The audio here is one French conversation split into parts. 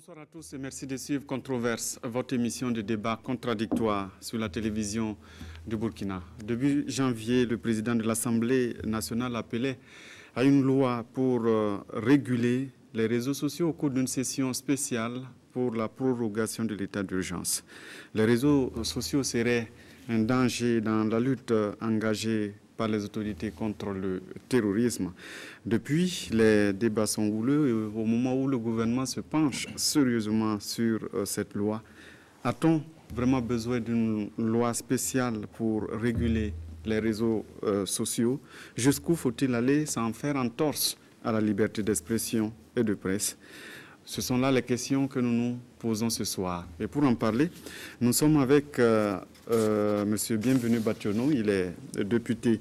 Bonsoir à tous et merci de suivre Controverse, votre émission de débat contradictoire sur la télévision du Burkina. Début janvier, le président de l'Assemblée nationale appelait à une loi pour réguler les réseaux sociaux au cours d'une session spéciale pour la prorogation de l'état d'urgence. Les réseaux sociaux seraient un danger dans la lutte engagée par les autorités contre le terrorisme. Depuis, les débats sont houleux et au moment où le gouvernement se penche sérieusement sur cette loi, a-t-on vraiment besoin d'une loi spéciale pour réguler les réseaux sociaux? Jusqu'où faut-il aller sans faire entorse à la liberté d'expression et de presse? Ce sont là les questions que nous nous posons ce soir. Et pour en parler, nous sommes avec M. Bienvenu Bationo. Il est député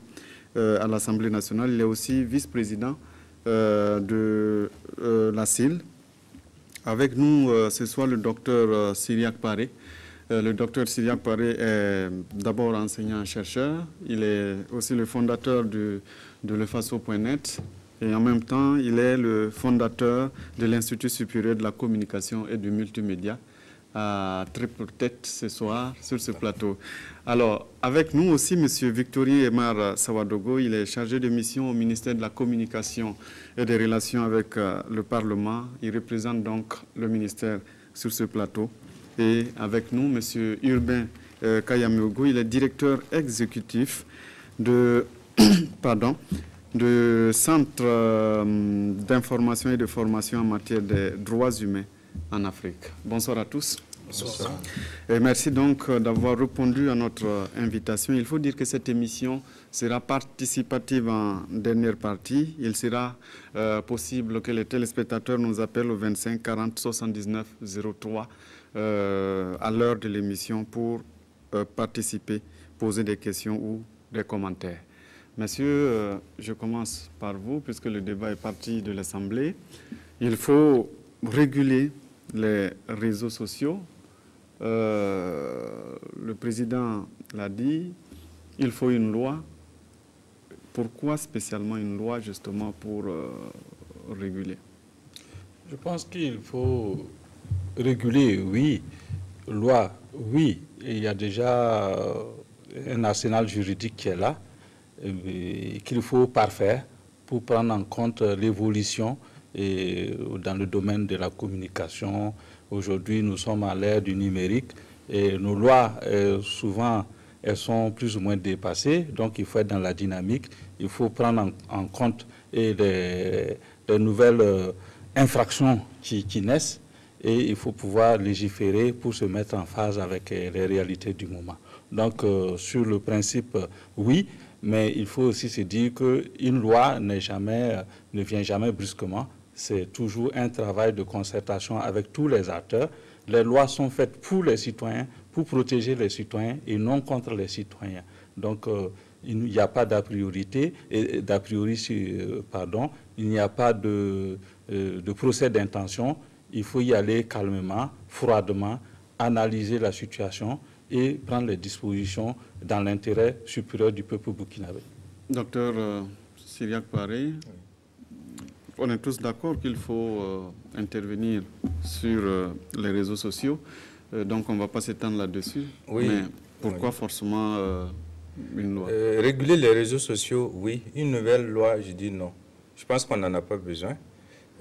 à l'Assemblée nationale. Il est aussi vice-président de la CIL. Avec nous ce soir, le docteur Syriac Paré. Le docteur Syriac Paré est d'abord enseignant-chercheur. Il est aussi le fondateur de lefaso.net. Et en même temps, il est le fondateur de l'Institut supérieur de la communication et du multimédia à triple tête ce soir sur ce plateau. Alors, avec nous aussi, M. Victorien Emar Sawadogo, il est chargé de mission au ministère de la Communication et des Relations avec le Parlement. Il représente donc le ministère sur ce plateau. Et avec nous, M. Urbain Kayamogo, il est directeur exécutif de... de Centre d'information et de formation en matière des droits humains en Afrique. Bonsoir à tous. Bonsoir. Et merci donc d'avoir répondu à notre invitation. Il faut dire que cette émission sera participative en dernière partie. Il sera possible que les téléspectateurs nous appellent au 25 40 79 03 à l'heure de l'émission pour participer, poser des questions ou des commentaires. Messieurs, je commence par vous, puisque le débat est parti de l'Assemblée. Il faut réguler les réseaux sociaux. Le président l'a dit, il faut une loi. Pourquoi spécialement une loi, justement, pour réguler? Je pense qu'il faut réguler, oui. Loi, oui. Il y a déjà un arsenal juridique qui est là, qu'il faut parfaire pour prendre en compte l'évolution dans le domaine de la communication. Aujourd'hui, nous sommes à l'ère du numérique et nos lois, souvent, elles sont plus ou moins dépassées. Donc, il faut être dans la dynamique. Il faut prendre en compte les nouvelles infractions qui naissent et il faut pouvoir légiférer pour se mettre en phase avec les réalités du moment. Donc, sur le principe, oui. Mais il faut aussi se dire qu'une loi ne vient jamais brusquement. C'est toujours un travail de concertation avec tous les acteurs. Les lois sont faites pour les citoyens, pour protéger les citoyens et non contre les citoyens. Donc, il n'y a pas d'a priori, il n'y a pas de procès d'intention. Il faut y aller calmement, froidement, analyser la situation et prendre les dispositions dans l'intérêt supérieur du peuple burkinabé. Docteur Syriac Paré, on est tous d'accord qu'il faut intervenir sur les réseaux sociaux, donc on ne va pas s'étendre là-dessus. Oui. Mais pourquoi forcément une loi? Réguler les réseaux sociaux, oui. Une nouvelle loi, je dis non. Je pense qu'on n'en a pas besoin.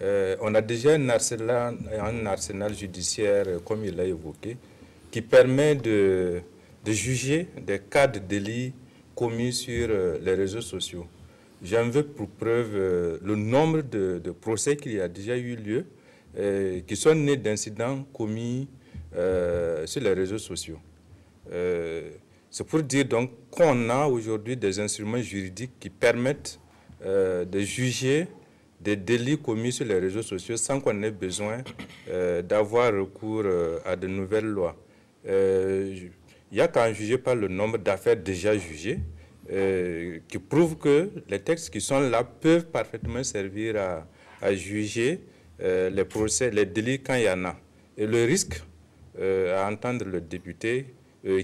On a déjà un arsenal judiciaire, comme il l'a évoqué, qui permet de juger des cas de délit commis sur les réseaux sociaux. J'en veux pour preuve le nombre de procès qu'il y a déjà eu lieu, qui sont nés d'incidents commis sur les réseaux sociaux. C'est pour dire donc qu'on a aujourd'hui des instruments juridiques qui permettent de juger des délits commis sur les réseaux sociaux sans qu'on ait besoin d'avoir recours à de nouvelles lois. Il n'y a qu'à en juger par le nombre d'affaires déjà jugées, qui prouvent que les textes qui sont là peuvent parfaitement servir à juger les procès, les délits quand il y en a. Et le risque à entendre le député,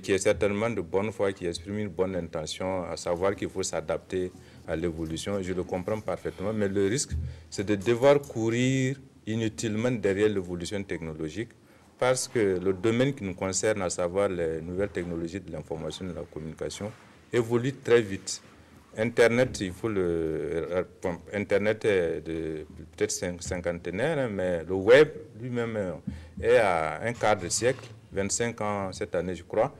qui est certainement de bonne foi, qui exprime une bonne intention, à savoir qu'il faut s'adapter à l'évolution, je le comprends parfaitement, mais le risque, c'est de devoir courir inutilement derrière l'évolution technologique, parce que le domaine qui nous concerne, à savoir les nouvelles technologies de l'information et de la communication, évolue très vite. Internet, Internet est de peut-être cinquantenaire, mais le web lui-même est à un quart de siècle, 25 ans cette année, je crois.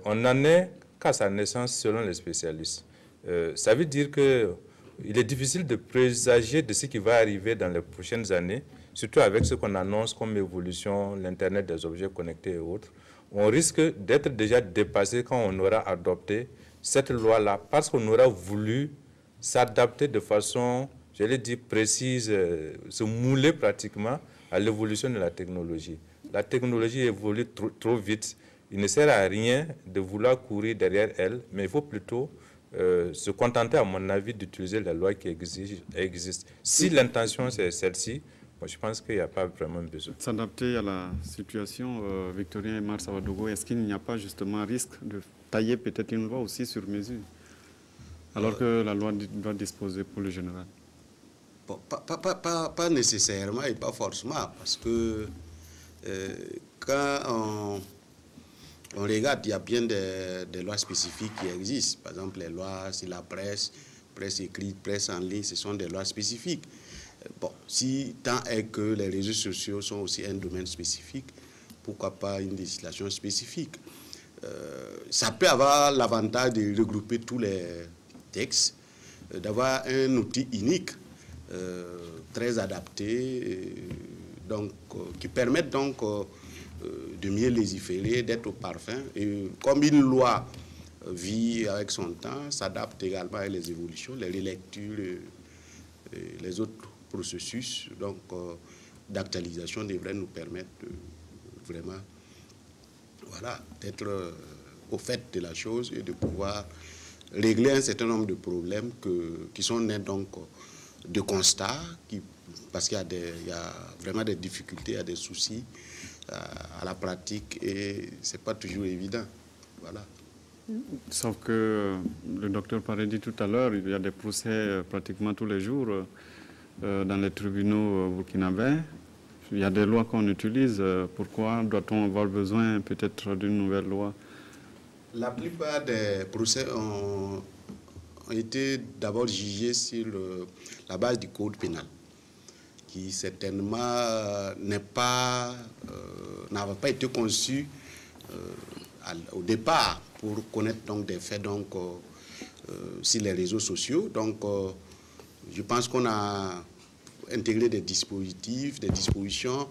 On en est qu'à sa naissance selon les spécialistes. Ça veut dire qu'il est difficile de présager de ce qui va arriver dans les prochaines années, surtout avec ce qu'on annonce comme évolution, l'Internet des objets connectés et autres. On risque d'être déjà dépassé quand on aura adopté cette loi-là, parce qu'on aura voulu s'adapter de façon, j'allais dire, précise, se mouler pratiquement à l'évolution de la technologie. La technologie évolue trop vite. Il ne sert à rien de vouloir courir derrière elle, mais il faut plutôt se contenter, à mon avis, d'utiliser les lois qui existent. Si l'intention c'est celle-ci, moi, je pense qu'il n'y a pas vraiment besoin. S'adapter à la situation, Victorien et Mar Savadogo, est-ce qu'il n'y a pas justement un risque de tailler peut-être une loi aussi sur mesure, alors que la loi doit disposer pour le général? Bon, pas nécessairement et pas forcément, parce que quand on regarde, il y a bien des lois spécifiques qui existent. Par exemple, les lois sur la presse écrite, presse en ligne, ce sont des lois spécifiques. Bon, si tant est que les réseaux sociaux sont aussi un domaine spécifique, pourquoi pas une législation spécifique? Ça peut avoir l'avantage de regrouper tous les textes, d'avoir un outil unique, très adapté, donc, qui permet donc de mieux légiférer, d'être au parfum. Et comme une loi vit avec son temps, s'adapte également à les évolutions, les relectures, les autres processus donc d'actualisation devraient nous permettre vraiment d'être au fait de la chose et de pouvoir régler un certain nombre de problèmes qui sont nés donc de constats, parce qu'il y a vraiment des difficultés, il y a des soucis à la pratique et c'est pas toujours évident. Voilà. Sauf que le docteur Paré dit tout à l'heure, il y a des procès pratiquement tous les jours dans les tribunaux burkinabés. Il y a des lois qu'on utilise. Pourquoi doit-on avoir besoin peut-être d'une nouvelle loi? La plupart des procès ont été d'abord jugés sur la base du code pénal, qui certainement n'avait pas été conçu au départ pour connaître donc des faits donc, sur les réseaux sociaux. Donc, je pense qu'on a intégré des dispositifs, des dispositions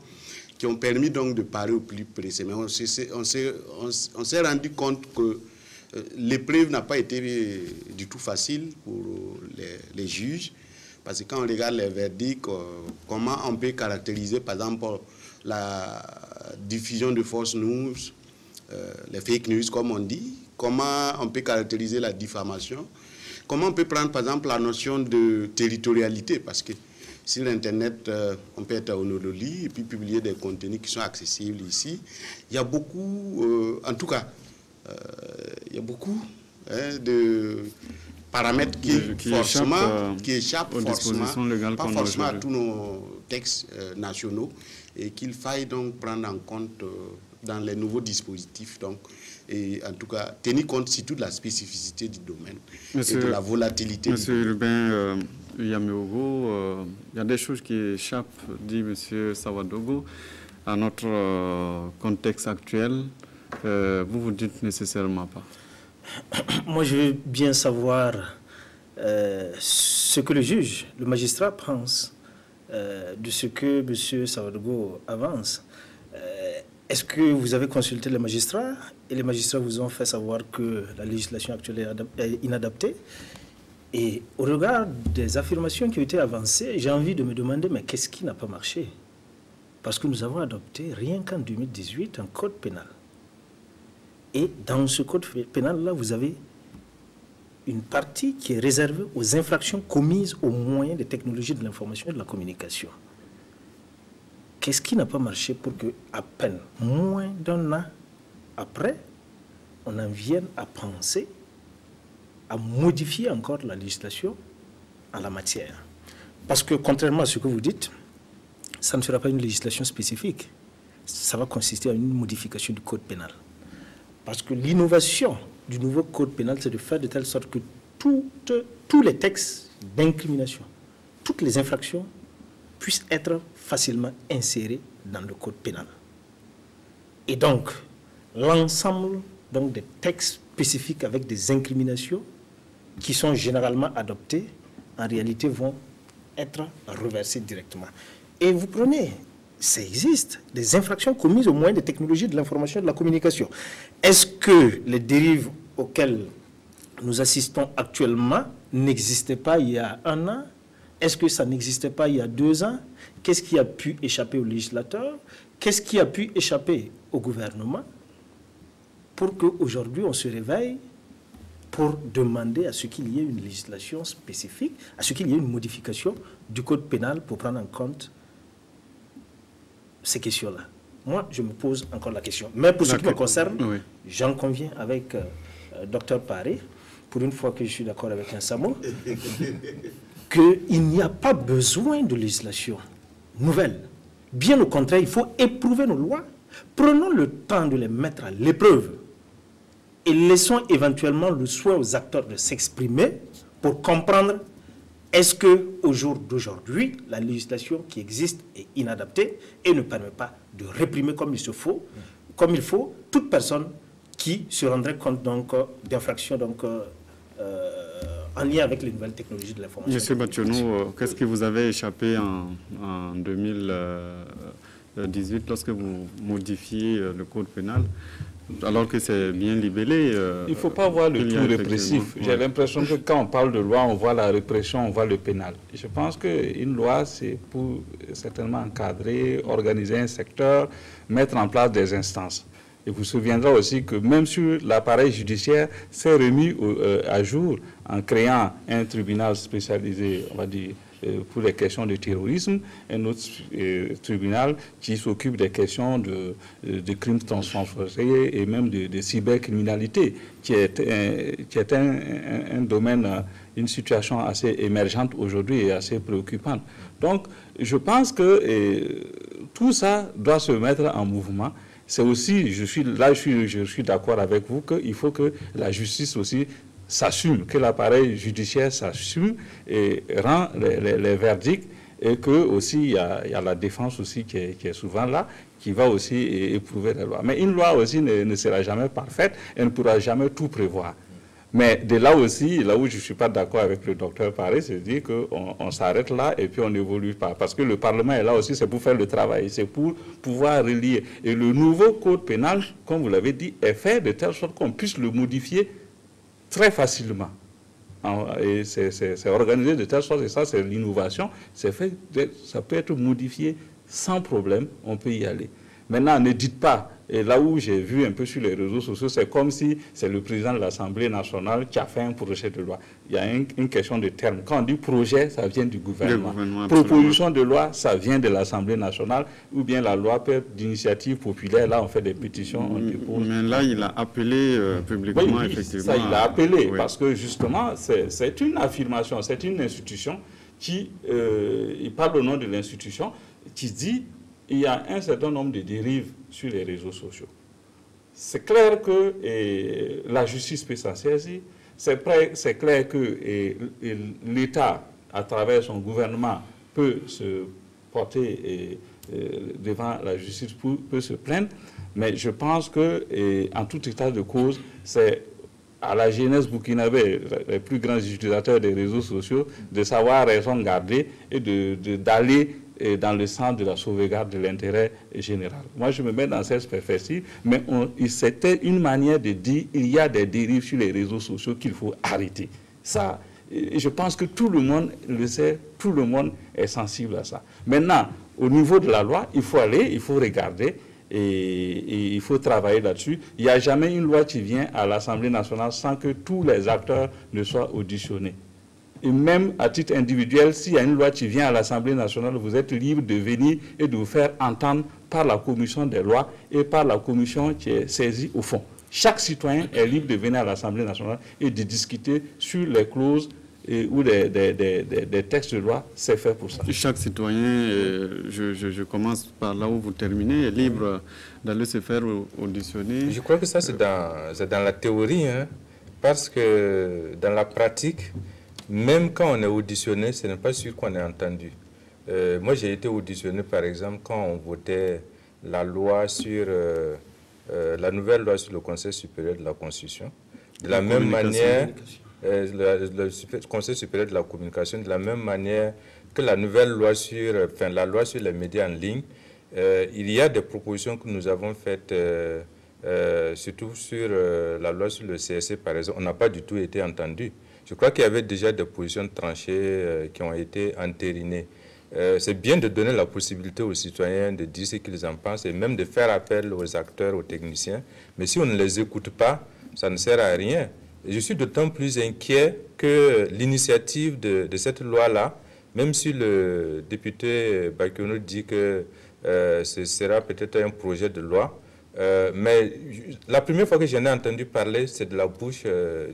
qui ont permis donc de parler au plus précis. Mais on s'est rendu compte que l'épreuve n'a pas été du tout facile pour les juges, parce que quand on regarde les verdicts, comment on peut caractériser par exemple la diffusion de fausses news, les fake news comme on dit, comment on peut caractériser la diffamation, comment on peut prendre par exemple la notion de territorialité, parce que sur Internet, on peut être à Honolulu et puis publier des contenus qui sont accessibles ici. Il y a beaucoup, en tout cas, il y a beaucoup de paramètres qui échappent forcément, pas forcément à tous nos textes nationaux et qu'il faille donc prendre en compte dans les nouveaux dispositifs. Donc, et en tout cas, tenir compte surtout de la spécificité du domaine et de la volatilité. Monsieur Urbain Yameogo, il y a des choses qui échappent, dit Monsieur Savadogo, à notre contexte actuel. Vous dites nécessairement pas. Moi, je veux bien savoir ce que le juge, le magistrat pense de ce que M. Savadogo avance. Est-ce que vous avez consulté les magistrats et les magistrats vous ont fait savoir que la législation actuelle est inadaptée? Et au regard des affirmations qui ont été avancées, j'ai envie de me demander, mais qu'est-ce qui n'a pas marché? Parce que nous avons adopté, rien qu'en 2018, un code pénal. Et dans ce code pénal-là, vous avez une partie qui est réservée aux infractions commises aux moyens des technologies de l'information et de la communication. Qu'est-ce qui n'a pas marché pour que, à peine moins d'un an après, on en vienne à penser à modifier encore la législation en la matière? Parce que, contrairement à ce que vous dites, ça ne sera pas une législation spécifique. Ça va consister à une modification du code pénal. Parce que l'innovation du nouveau code pénal, c'est de faire de telle sorte que tous les textes d'incrimination, toutes les infractions puissent être facilement insérés dans le code pénal. Et donc, l'ensemble des textes spécifiques avec des incriminations qui sont généralement adoptés, en réalité vont être reversés directement. Et vous prenez, ça existe, des infractions commises au moyen des technologies de l'information et de la communication. Est-ce que les dérives auxquelles nous assistons actuellement n'existaient pas il y a 1 an? Est-ce que ça n'existait pas il y a 2 ans? Qu'est-ce qui a pu échapper au législateur? Qu'est-ce qui a pu échapper au gouvernement pour qu'aujourd'hui on se réveille pour demander à ce qu'il y ait une législation spécifique, à ce qu'il y ait une modification du code pénal pour prendre en compte ces questions-là? Moi, je me pose encore la question. Mais pour ce qui me concerne, oui, j'en conviens avec Dr Paré, pour une fois que je suis d'accord avec un Samo, qu'il n'y a pas besoin de législation nouvelle. Bien au contraire, il faut éprouver nos lois. Prenons le temps de les mettre à l'épreuve et laissons éventuellement le soin aux acteurs de s'exprimer pour comprendre est-ce qu'au jour d'aujourd'hui, la législation qui existe est inadaptée et ne permet pas de réprimer comme il faut toute personne qui se rendrait compte d'infractions en lien avec les nouvelles technologies de l'information. Monsieur Bationou, qu'est-ce que vous avez échappé en 2018 lorsque vous modifiez le code pénal, alors que c'est bien libellé? Il ne faut pas voir le tout répressif. J'ai l'impression que quand on parle de loi, on voit la répression, on voit le pénal. Je pense qu'une loi, c'est pour certainement encadrer, organiser un secteur, mettre en place des instances. Et vous vous souviendrez aussi que même sur l'appareil judiciaire, c'est remis à jour en créant un tribunal spécialisé, on va dire, pour les questions de terrorisme, un autre tribunal qui s'occupe des questions de crimes transfrontaliers et même de cybercriminalité, qui est un domaine, une situation assez émergente aujourd'hui et assez préoccupante. Donc, je pense que tout ça doit se mettre en mouvement. C'est aussi, je suis d'accord avec vous qu'il faut que la justice aussi s'assume, que l'appareil judiciaire s'assume et rend les verdicts, et que aussi il y a la défense aussi qui est souvent là, qui va aussi éprouver les lois. Mais une loi aussi ne sera jamais parfaite, elle ne pourra jamais tout prévoir. Mais de là aussi, là où je ne suis pas d'accord avec le docteur Paré, c'est de dire qu'on s'arrête là et puis on n'évolue pas. Parce que le Parlement est là aussi, c'est pour faire le travail, c'est pour pouvoir relier. Et le nouveau code pénal, comme vous l'avez dit, est fait de telle sorte qu'on puisse le modifier très facilement. Et c'est organisé de telle sorte, et ça c'est l'innovation, ça peut être modifié sans problème, on peut y aller. Maintenant, ne dites pas, et là où j'ai vu un peu sur les réseaux sociaux, c'est comme si c'est le président de l'Assemblée nationale qui a fait un projet de loi. Il y a une question de terme. Quand on dit projet, ça vient du gouvernement. Proposition de loi, ça vient de l'Assemblée nationale, ou bien la loi peut être d'initiative populaire. Là, on fait des pétitions, on dépose. Mais là, il a appelé publiquement, oui, effectivement. Ça, il a appelé, oui, parce que justement, c'est une affirmation, c'est une institution qui, il parle au nom de l'institution, qui dit il y a un certain nombre de dérives sur les réseaux sociaux. C'est clair que la justice peut s'en saisir. C'est clair que l'État, à travers son gouvernement, peut se porter devant la justice, peut se plaindre. Mais je pense qu'en tout état de cause, c'est à la jeunesse burkinabé, les plus grands utilisateurs des réseaux sociaux, de savoir raison garder et d'aller dans le sens de la sauvegarde de l'intérêt général. Moi, je me mets dans cette perspective, mais c'était une manière de dire il y a des dérives sur les réseaux sociaux qu'il faut arrêter. Ça, je pense que tout le monde le sait, tout le monde est sensible à ça. Maintenant, au niveau de la loi, il faut aller, il faut regarder et il faut travailler là-dessus. Il n'y a jamais une loi qui vient à l'Assemblée nationale sans que tous les acteurs ne soient auditionnés. Et même à titre individuel, s'il y a une loi qui vient à l'Assemblée nationale, vous êtes libre de venir et de vous faire entendre par la commission des lois et par la commission qui est saisie au fond. Chaque citoyen est libre de venir à l'Assemblée nationale et de discuter sur les clauses ou des textes de loi, c'est fait pour ça. Chaque citoyen, je commence par là où vous terminez, est libre d'aller se faire auditionner. Je crois que ça, c'est dans la théorie, hein, parce que dans la pratique, même quand on est auditionné, ce n'est pas sûr qu'on est entendu. Moi, j'ai été auditionné, par exemple, quand on votait la loi sur la nouvelle loi sur le Conseil supérieur de la Constitution. De la même manière, le Conseil supérieur de la communication, de la même manière que la nouvelle loi sur, la loi sur les médias en ligne, il y a des propositions que nous avons faites, surtout sur la loi sur le CSC, par exemple. On n'a pas du tout été entendu. Je crois qu'il y avait déjà des positions tranchées qui ont été entérinées. C'est bien de donner la possibilité aux citoyens de dire ce qu'ils en pensent et même de faire appel aux acteurs, aux techniciens. Mais si on ne les écoute pas, ça ne sert à rien. Et je suis d'autant plus inquiet que l'initiative de cette loi-là, même si le député Bakiono dit que ce sera peut-être un projet de loi, mais la première fois que j'en ai entendu parler, c'est de la bouche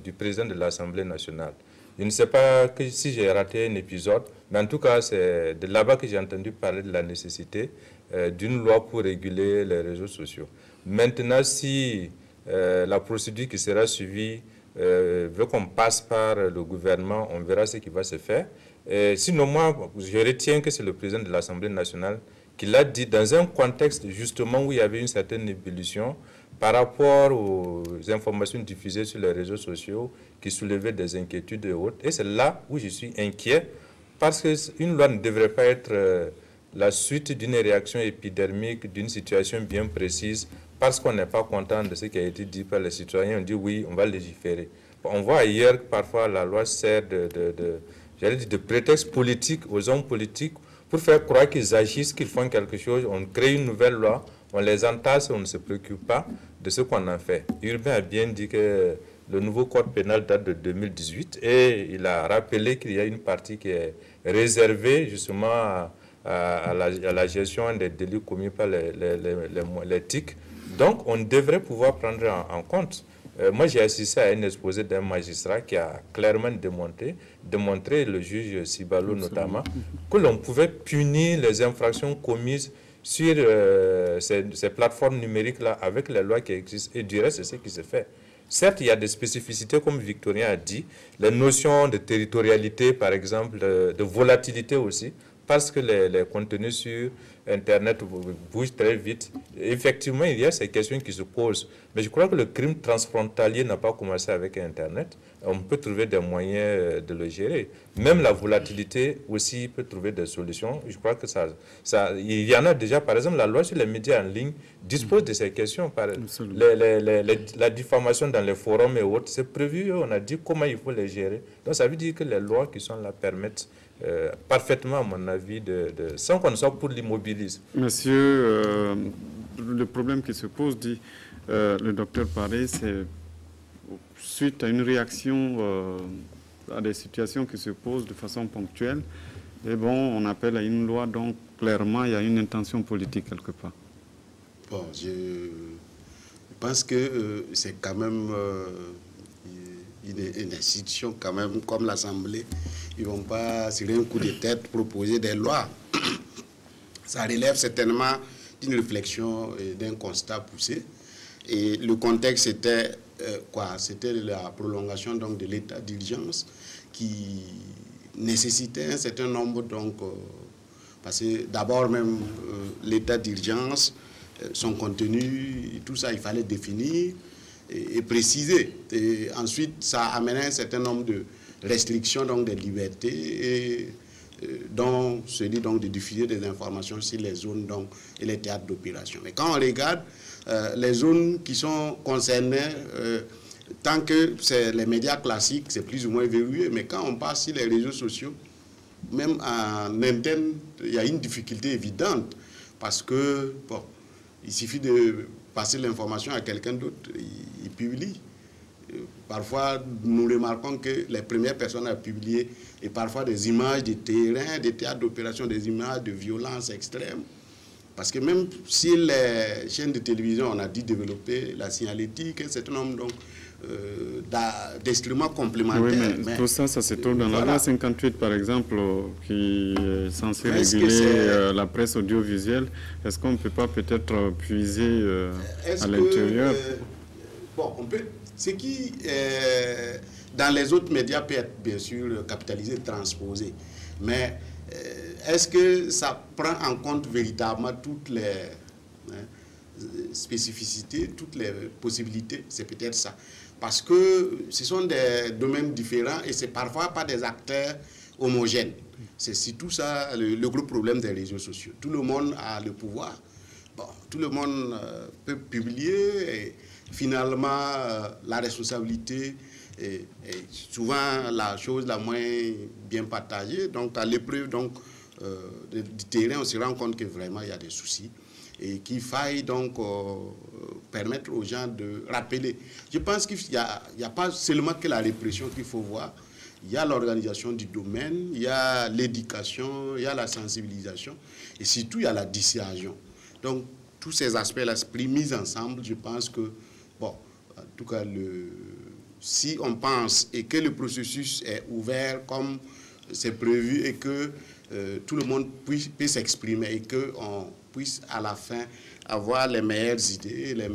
du président de l'Assemblée nationale. Je ne sais pas si j'ai raté un épisode, mais en tout cas, c'est de là-bas que j'ai entendu parler de la nécessité d'une loi pour réguler les réseaux sociaux. Maintenant, si la procédure qui sera suivie veut qu'on passe par le gouvernement, on verra ce qui va se faire. Sinon, moi, je retiens que c'est le président de l'Assemblée nationale qui l'a dit dans un contexte justement où il y avait une certaine ébullition par rapport aux informations diffusées sur les réseaux sociaux qui soulevaient des inquiétudes et autres. Et c'est là où je suis inquiet parce qu'une loi ne devrait pas être la suite d'une réaction épidermique, d'une situation bien précise, parce qu'on n'est pas content de ce qui a été dit par les citoyens. On dit oui, on va légiférer. On voit ailleurs que parfois la loi sert de prétexte politique aux hommes politiques pour faire croire qu'ils agissent, qu'ils font quelque chose. On crée une nouvelle loi, on les entasse et on ne se préoccupe pas de ce qu'on en fait. Urbain a bien dit que le nouveau code pénal date de 2018 et il a rappelé qu'il y a une partie qui est réservée justement à la gestion des délits commis par les TIC. Donc, on devrait pouvoir prendre en compte. Moi, j'ai assisté à un exposé d'un magistrat qui a clairement démontré, le juge Sibalo notamment, que l'on pouvait punir les infractions commises sur ces plateformes numériques-là avec les lois qui existent. Et du reste, c'est ce qui se fait. Certes, il y a des spécificités, comme Victorien a dit, les notions de territorialité, par exemple, de volatilité aussi, parce que les contenus sur Internet bougent très vite. Effectivement, il y a ces questions qui se posent. Mais je crois que le crime transfrontalier n'a pas commencé avec Internet. On peut trouver des moyens de le gérer. Même la volatilité aussi peut trouver des solutions. Je crois que il y en a déjà. Par exemple, la loi sur les médias en ligne dispose de ces questions. La diffamation dans les forums et autres, c'est prévu. On a dit comment il faut les gérer. Donc ça veut dire que les lois qui sont là permettent parfaitement, à mon avis, sans qu'on soit pour l'immobilisme. Monsieur, le problème qui se pose, dit le docteur Paré, c'est suite à une réaction à des situations qui se posent de façon ponctuelle. Et bon, on appelle à une loi, donc clairement, il y a une intention politique quelque part. Bon, je pense que c'est quand même une institution quand même comme l'Assemblée. Ils ne vont pas, sur un coup de tête, proposer des lois. Ça relève certainement d'une réflexion et d'un constat poussé. Et le contexte, c'était quoi? C'était la prolongation donc, de l'état d'urgence qui nécessitait un certain nombre, donc, parce que d'abord même l'état d'urgence, son contenu, tout ça, il fallait définir et préciser. Et ensuite, ça amenait un certain nombre de restrictions donc, des libertés, dont celui donc, de diffuser des informations sur les zones donc, et les théâtres d'opération. Mais quand on regarde les zones qui sont concernées, tant que c'est les médias classiques, c'est plus ou moins verrouillé, mais quand on passe sur les réseaux sociaux, même en interne, il y a une difficulté évidente, parce que, bon, il suffit de passer l'information à quelqu'un d'autre, il publie. Parfois, nous remarquons que les premières personnes à publier, et parfois des images de terrain, des théâtres d'opération, des images de violence extrême. Parce que même si les chaînes de télévision, on a dit développer la signalétique, un certain nombre donc, d'instruments complémentaires. Oui, mais tout ça, ça se trouve dans la loi 58, par exemple, qui est censée réguler la presse audiovisuelle. Est-ce qu'on ne peut pas peut-être puiser à l'intérieur? Bon, on peut. Ce qui, dans les autres médias, peut être bien sûr capitalisé, transposé. Mais est-ce que ça prend en compte véritablement toutes les spécificités, toutes les possibilités? C'est peut-être ça. Parce que ce sont des domaines différents et c'est parfois pas des acteurs homogènes. C'est surtout ça le gros problème des réseaux sociaux. Tout le monde a le pouvoir. Bon, tout le monde peut publier et finalement la responsabilité est souvent la chose la moins bien partagée. Donc à l'épreuve du terrain, on se rend compte que vraiment il y a des soucis et qu'il faille donc permettre aux gens de rappeler. Je pense qu'il n'y a pas seulement que la répression qu'il faut voir. Il y a l'organisation du domaine, il y a l'éducation, il y a la sensibilisation et surtout il y a la dissuasion. Donc tous ces aspects-là pris mis ensemble, je pense que, bon, en tout cas, si on pense et que le processus est ouvert comme c'est prévu et que tout le monde puisse s'exprimer et qu'on puisse à la fin avoir les meilleures idées, le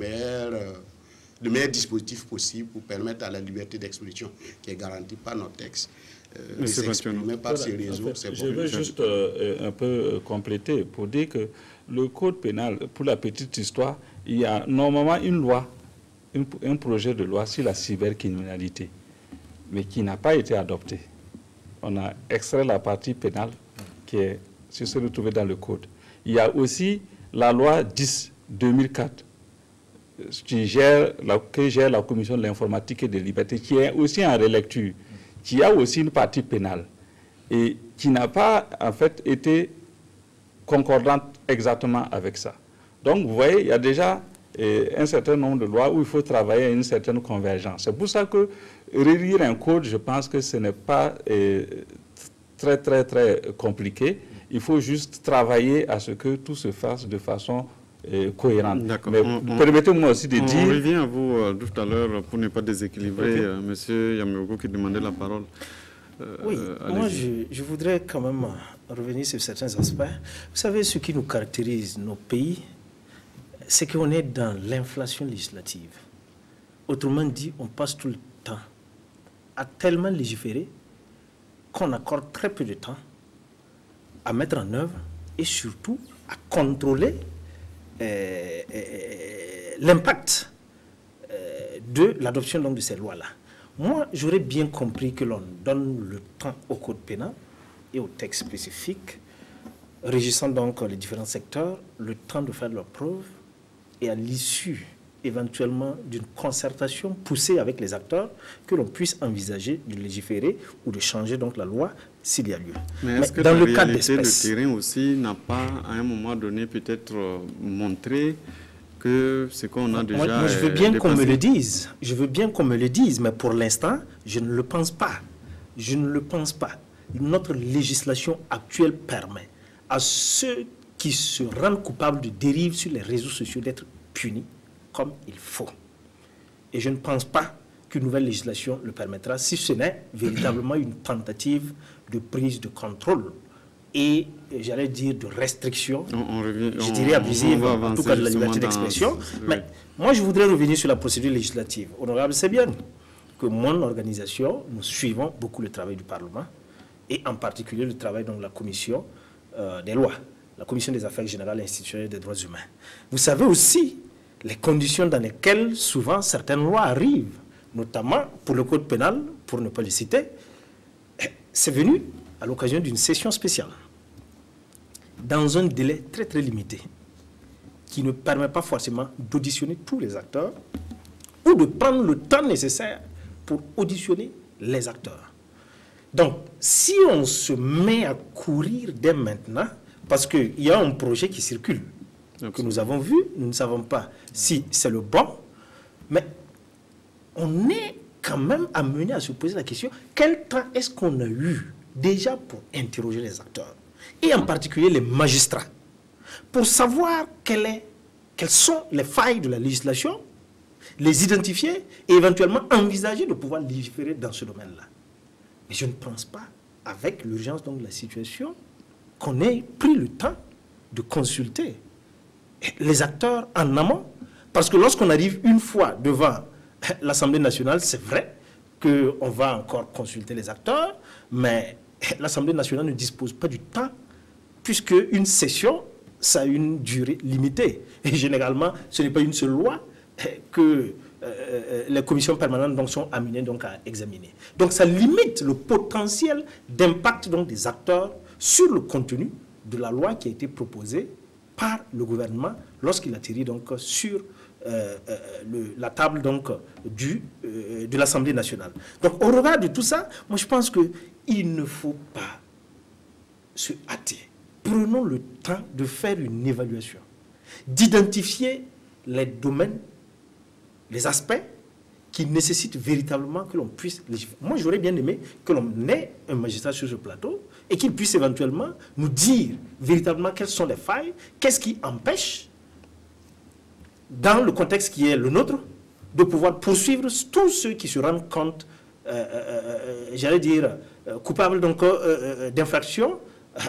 meilleur dispositif possible pour permettre à la liberté d'expression qui est garantie par nos textes de s'exprimer par ces réseaux. En fait, je veux juste un peu compléter pour dire que le code pénal, pour la petite histoire, il y a normalement une loi, un projet de loi sur la cybercriminalité, mais qui n'a pas été adopté. On a extrait la partie pénale qui se retrouvée dans le code. Il y a aussi la loi 10/2004 que gère la Commission de l'informatique et des libertés, qui est aussi en relecture, qui a aussi une partie pénale et qui n'a pas en fait été concordante exactement avec ça. Donc vous voyez, il y a déjà un certain nombre de lois où il faut travailler à une certaine convergence. C'est pour ça que relire un code, je pense que ce n'est pas très compliqué. Il faut juste travailler à ce que tout se fasse de façon cohérente. Mais permettez-moi aussi de dire... On revient à vous tout à l'heure pour ne pas déséquilibrer. Monsieur Yameogo qui demandait la parole. Oui, moi je voudrais quand même revenir sur certains aspects. Vous savez, ce qui nous caractérise, nos pays, c'est qu'on est dans l'inflation législative. Autrement dit, on passe tout le temps à tellement légiférer qu'on accorde très peu de temps à mettre en œuvre et surtout à contrôler l'impact de l'adoption de ces lois-là. Moi, j'aurais bien compris que l'on donne le temps au code pénal et aux textes spécifiques, régissant donc les différents secteurs, le temps de faire leurs preuves et à l'issue éventuellement d'une concertation poussée avec les acteurs, que l'on puisse envisager de légiférer ou de changer donc la loi s'il y a lieu. Mais est-ce que dans le cas d'espèce, le terrain aussi n'a pas à un moment donné peut-être montré que ce qu'on a déjà... Moi, je veux bien qu'on me le dise. Je veux bien qu'on me le dise, mais pour l'instant, je ne le pense pas. Je ne le pense pas. Notre législation actuelle permet à ceux qui se rendent coupables de dérives sur les réseaux sociaux d'être punis comme il faut. Et je ne pense pas qu'une nouvelle législation le permettra, si ce n'est véritablement une tentative de prise de contrôle et, j'allais dire, de restriction, je dirais abusive, en tout cas de la liberté d'expression. Mais moi, je voudrais revenir sur la procédure législative. Honorable, c'est bien que mon organisation, nous suivons beaucoup le travail du Parlement et en particulier le travail de la Commission des lois, la Commission des affaires générales et institutionnelles des droits humains. Vous savez aussi les conditions dans lesquelles souvent certaines lois arrivent, notamment pour le code pénal, pour ne pas le citer, c'est venu à l'occasion d'une session spéciale, dans un délai très limité, qui ne permet pas forcément d'auditionner tous les acteurs ou de prendre le temps nécessaire pour auditionner les acteurs. Donc, si on se met à courir dès maintenant, parce qu'il y a un projet qui circule, que nous avons vu, nous ne savons pas si c'est le bon, mais on est quand même amené à se poser la question, quel temps est-ce qu'on a eu déjà pour interroger les acteurs, et en particulier les magistrats, pour savoir quelles sont les failles de la législation les identifier et éventuellement envisager de pouvoir légiférer dans ce domaine-là. Mais je ne pense pas, avec l'urgence de la situation, qu'on ait pris le temps de consulter les acteurs en amont. Parce que lorsqu'on arrive une fois devant l'Assemblée nationale, c'est vrai qu'on va encore consulter les acteurs, mais l'Assemblée nationale ne dispose pas du temps, puisque une session, ça a une durée limitée. Et généralement, ce n'est pas une seule loi que les commissions permanentes donc, sont amenées donc, à examiner. Donc ça limite le potentiel d'impact des acteurs sur le contenu de la loi qui a été proposée par le gouvernement lorsqu'il atterrit donc, sur la table donc, de l'Assemblée nationale. Donc au regard de tout ça, moi je pense qu'il ne faut pas se hâter. Prenons le temps de faire une évaluation, d'identifier les domaines, les aspects qui nécessitent véritablement que l'on puisse légiférer. Moi, j'aurais bien aimé que l'on ait un magistrat sur ce plateau et qu'il puisse éventuellement nous dire véritablement quelles sont les failles, qu'est-ce qui empêche, dans le contexte qui est le nôtre, de pouvoir poursuivre tous ceux qui se rendent compte, j'allais dire, coupables d'infractions,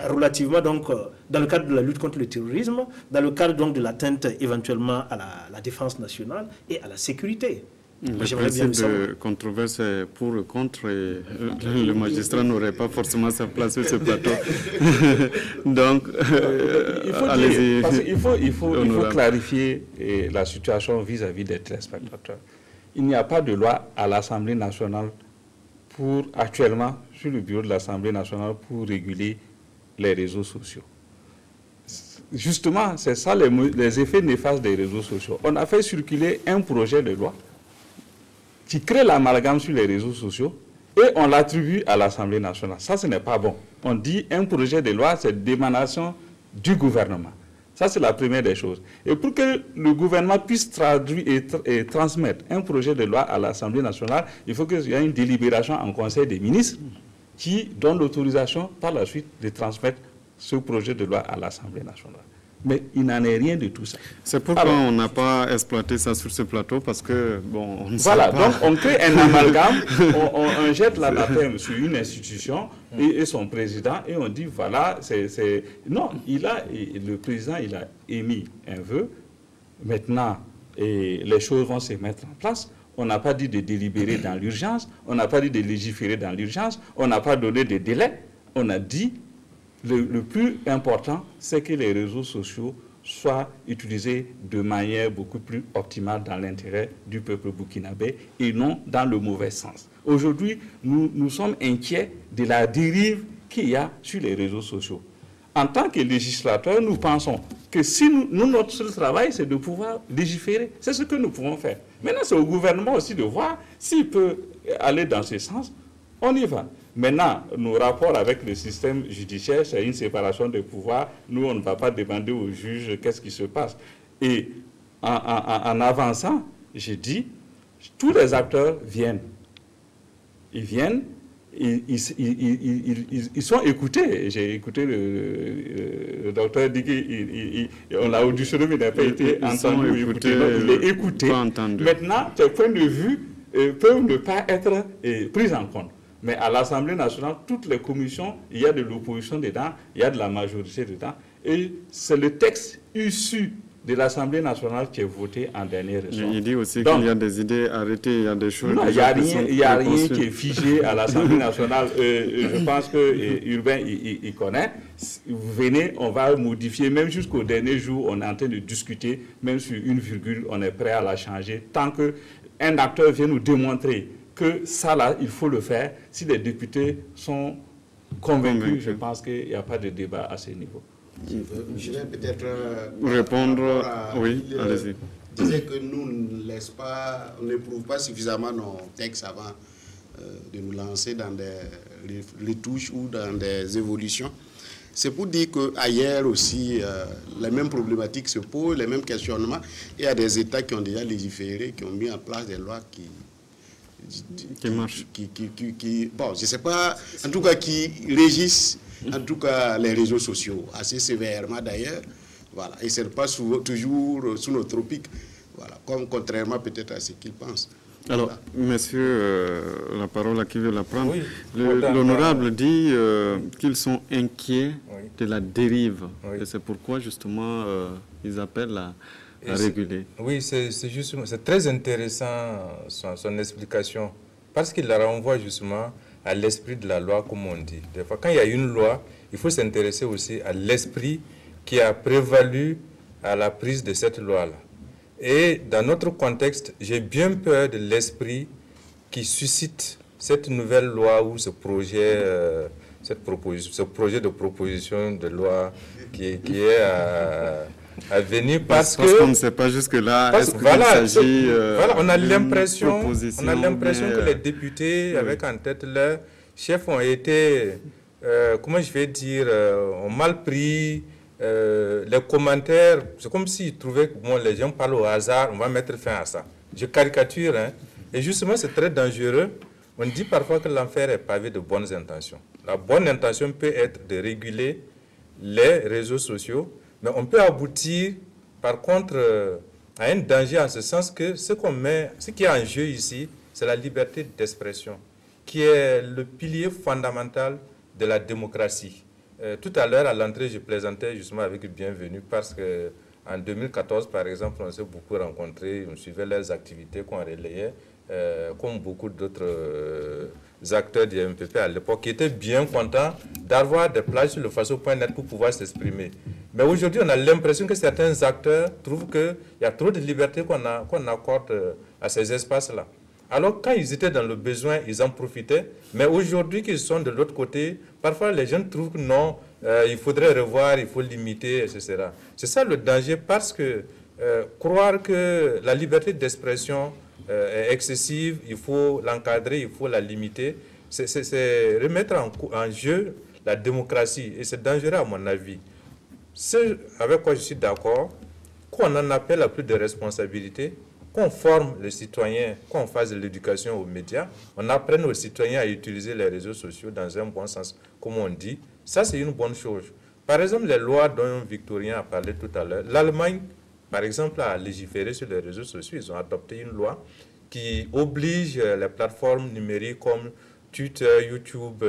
relativement donc dans le cadre de la lutte contre le terrorisme, dans le cadre donc de l'atteinte éventuellement à la défense nationale et à la sécurité. Le principe de controverse pour ou contre, et le magistrat n'aurait pas forcément sa place sur ce plateau. Donc, il faut clarifier la situation vis-à-vis des téléspectateurs. Il n'y a pas de loi à l'Assemblée nationale actuellement sur le bureau de l'Assemblée nationale pour réguler les réseaux sociaux. Justement, c'est ça les effets néfastes des réseaux sociaux. On a fait circuler un projet de loi qui crée l'amalgame sur les réseaux sociaux et on l'attribue à l'Assemblée nationale. Ça, ce n'est pas bon. On dit un projet de loi, c'est d'émanation du gouvernement. Ça, c'est la première des choses. Et pour que le gouvernement puisse traduire et transmettre un projet de loi à l'Assemblée nationale, il faut qu'il y ait une délibération en Conseil des ministres qui donne l'autorisation par la suite de transmettre ce projet de loi à l'Assemblée nationale. Mais il n'en est rien de tout ça. C'est pourquoi on n'a pas exploité ça sur ce plateau, parce que, bon, on ne sait voilà, pas. donc on crée un amalgame, on jette l'anathème sur une institution et son président, et on dit, voilà, Non, le président, il a émis un vœu. Maintenant, les choses vont se mettre en place. On n'a pas dit de délibérer dans l'urgence, on n'a pas dit de légiférer dans l'urgence, on n'a pas donné de délai. On a dit, le plus important, c'est que les réseaux sociaux soient utilisés de manière beaucoup plus optimale dans l'intérêt du peuple burkinabé et non dans le mauvais sens. Aujourd'hui, nous sommes inquiets de la dérive qu'il y a sur les réseaux sociaux. En tant que législateurs, nous pensons que si notre seul travail, c'est de pouvoir légiférer. C'est ce que nous pouvons faire. Maintenant, c'est au gouvernement aussi de voir s'il peut aller dans ce sens. On y va. Maintenant, nos rapports avec le système judiciaire, c'est une séparation de pouvoirs. Nous, on ne va pas demander aux juges qu'est-ce qui se passe. Et en avançant, j'ai dit, tous les acteurs viennent. Ils viennent. Ils sont écoutés. J'ai écouté le docteur dit qu'on l'a auditionné, mais il n'a pas été entendu ou écouté. Donc, il est écouté. Maintenant, tes points de vue peuvent ne pas être pris en compte. Mais à l'Assemblée nationale, toutes les commissions, il y a de l'opposition dedans, il y a de la majorité dedans. Et c'est le texte issu de l'Assemblée nationale qui est voté en dernier ressort. Il dit aussi qu'il y a des idées arrêtées, il y a des choses... Non, il n'y a rien qui est figé à l'Assemblée nationale. Je pense que Urbain, il connaît. Vous venez, on va modifier, même jusqu'au dernier jour, on est en train de discuter, même sur une virgule, on est prêt à la changer. Tant qu'un acteur vient nous démontrer que ça, là, il faut le faire, si les députés sont convaincus, je pense qu'il n'y a pas de débat à ce niveau. Je vais peut-être répondre. Oui, allez-y. Disait que nous on n'éprouve pas suffisamment nos textes avant de nous lancer dans des retouches ou dans des évolutions. C'est pour dire qu'ailleurs aussi, les mêmes problématiques se posent, les mêmes questionnements. Il y a des États qui ont déjà légiféré, qui ont mis en place des lois qui marchent. Bon, je ne sais pas, en tout cas, qui régissent en tout cas les réseaux sociaux, assez sévèrement d'ailleurs. Voilà. Et ce n'est pas toujours sous nos tropiques. Voilà, contrairement peut-être à ce qu'ils pensent. Alors, Voilà. monsieur, la parole à qui veut la prendre. Oui. L'honorable dit qu'ils sont inquiets Oui. de la dérive. Oui. Et c'est pourquoi, justement, ils appellent à Et réguler. Oui, c'est très intéressant son explication, parce qu'il la renvoie justement à l'esprit de la loi, comme on dit. Des fois, quand il y a une loi, il faut s'intéresser aussi à l'esprit qui a prévalu à la prise de cette loi-là. Et dans notre contexte, j'ai bien peur de l'esprit qui suscite cette nouvelle loi ou ce projet, ce projet de proposition de loi qui est à venir parce qu'on ne sait pas jusque-là. Voilà, on a l'impression que les députés, avec en tête leurs chefs, ont été, comment je vais dire, ont mal pris. Les commentaires, c'est comme s'ils trouvaient que bon, les gens parlent au hasard, on va mettre fin à ça. Je caricature, hein. Et justement, c'est très dangereux. On dit parfois que l'enfer est pavé de bonnes intentions. La bonne intention peut être de réguler les réseaux sociaux, mais on peut aboutir, par contre, à un danger en ce sens que ce qui est en jeu ici, c'est la liberté d'expression, qui est le pilier fondamental de la démocratie. Tout à l'heure, à l'entrée, je plaisantais justement avec Bienvenue parce qu'en 2014, par exemple, on s'est beaucoup rencontrés, on suivait leurs activités qu'on relayait, comme beaucoup d'autres acteurs du MPP à l'époque, qui étaient bien contents d'avoir des plages sur le faso.net pour pouvoir s'exprimer. Mais aujourd'hui, on a l'impression que certains acteurs trouvent qu'il y a trop de liberté qu'on accorde à ces espaces-là. Alors, quand ils étaient dans le besoin, ils en profitaient. Mais aujourd'hui qu'ils sont de l'autre côté, parfois les gens trouvent que non, il faudrait revoir, il faut limiter, etc. C'est ça le danger, parce que croire que la liberté d'expression est excessive, il faut l'encadrer, il faut la limiter, c'est remettre en jeu la démocratie. Et c'est dangereux à mon avis. Ce avec quoi je suis d'accord, qu'on en appelle à plus de responsabilité, qu'on forme les citoyens, qu'on fasse de l'éducation aux médias, on apprenne aux citoyens à utiliser les réseaux sociaux dans un bon sens, comme on dit. Ça, c'est une bonne chose. Par exemple, les lois dont Victorien a parlé tout à l'heure, l'Allemagne, par exemple, a légiféré sur les réseaux sociaux. Ils ont adopté une loi qui oblige les plateformes numériques comme Twitter, YouTube,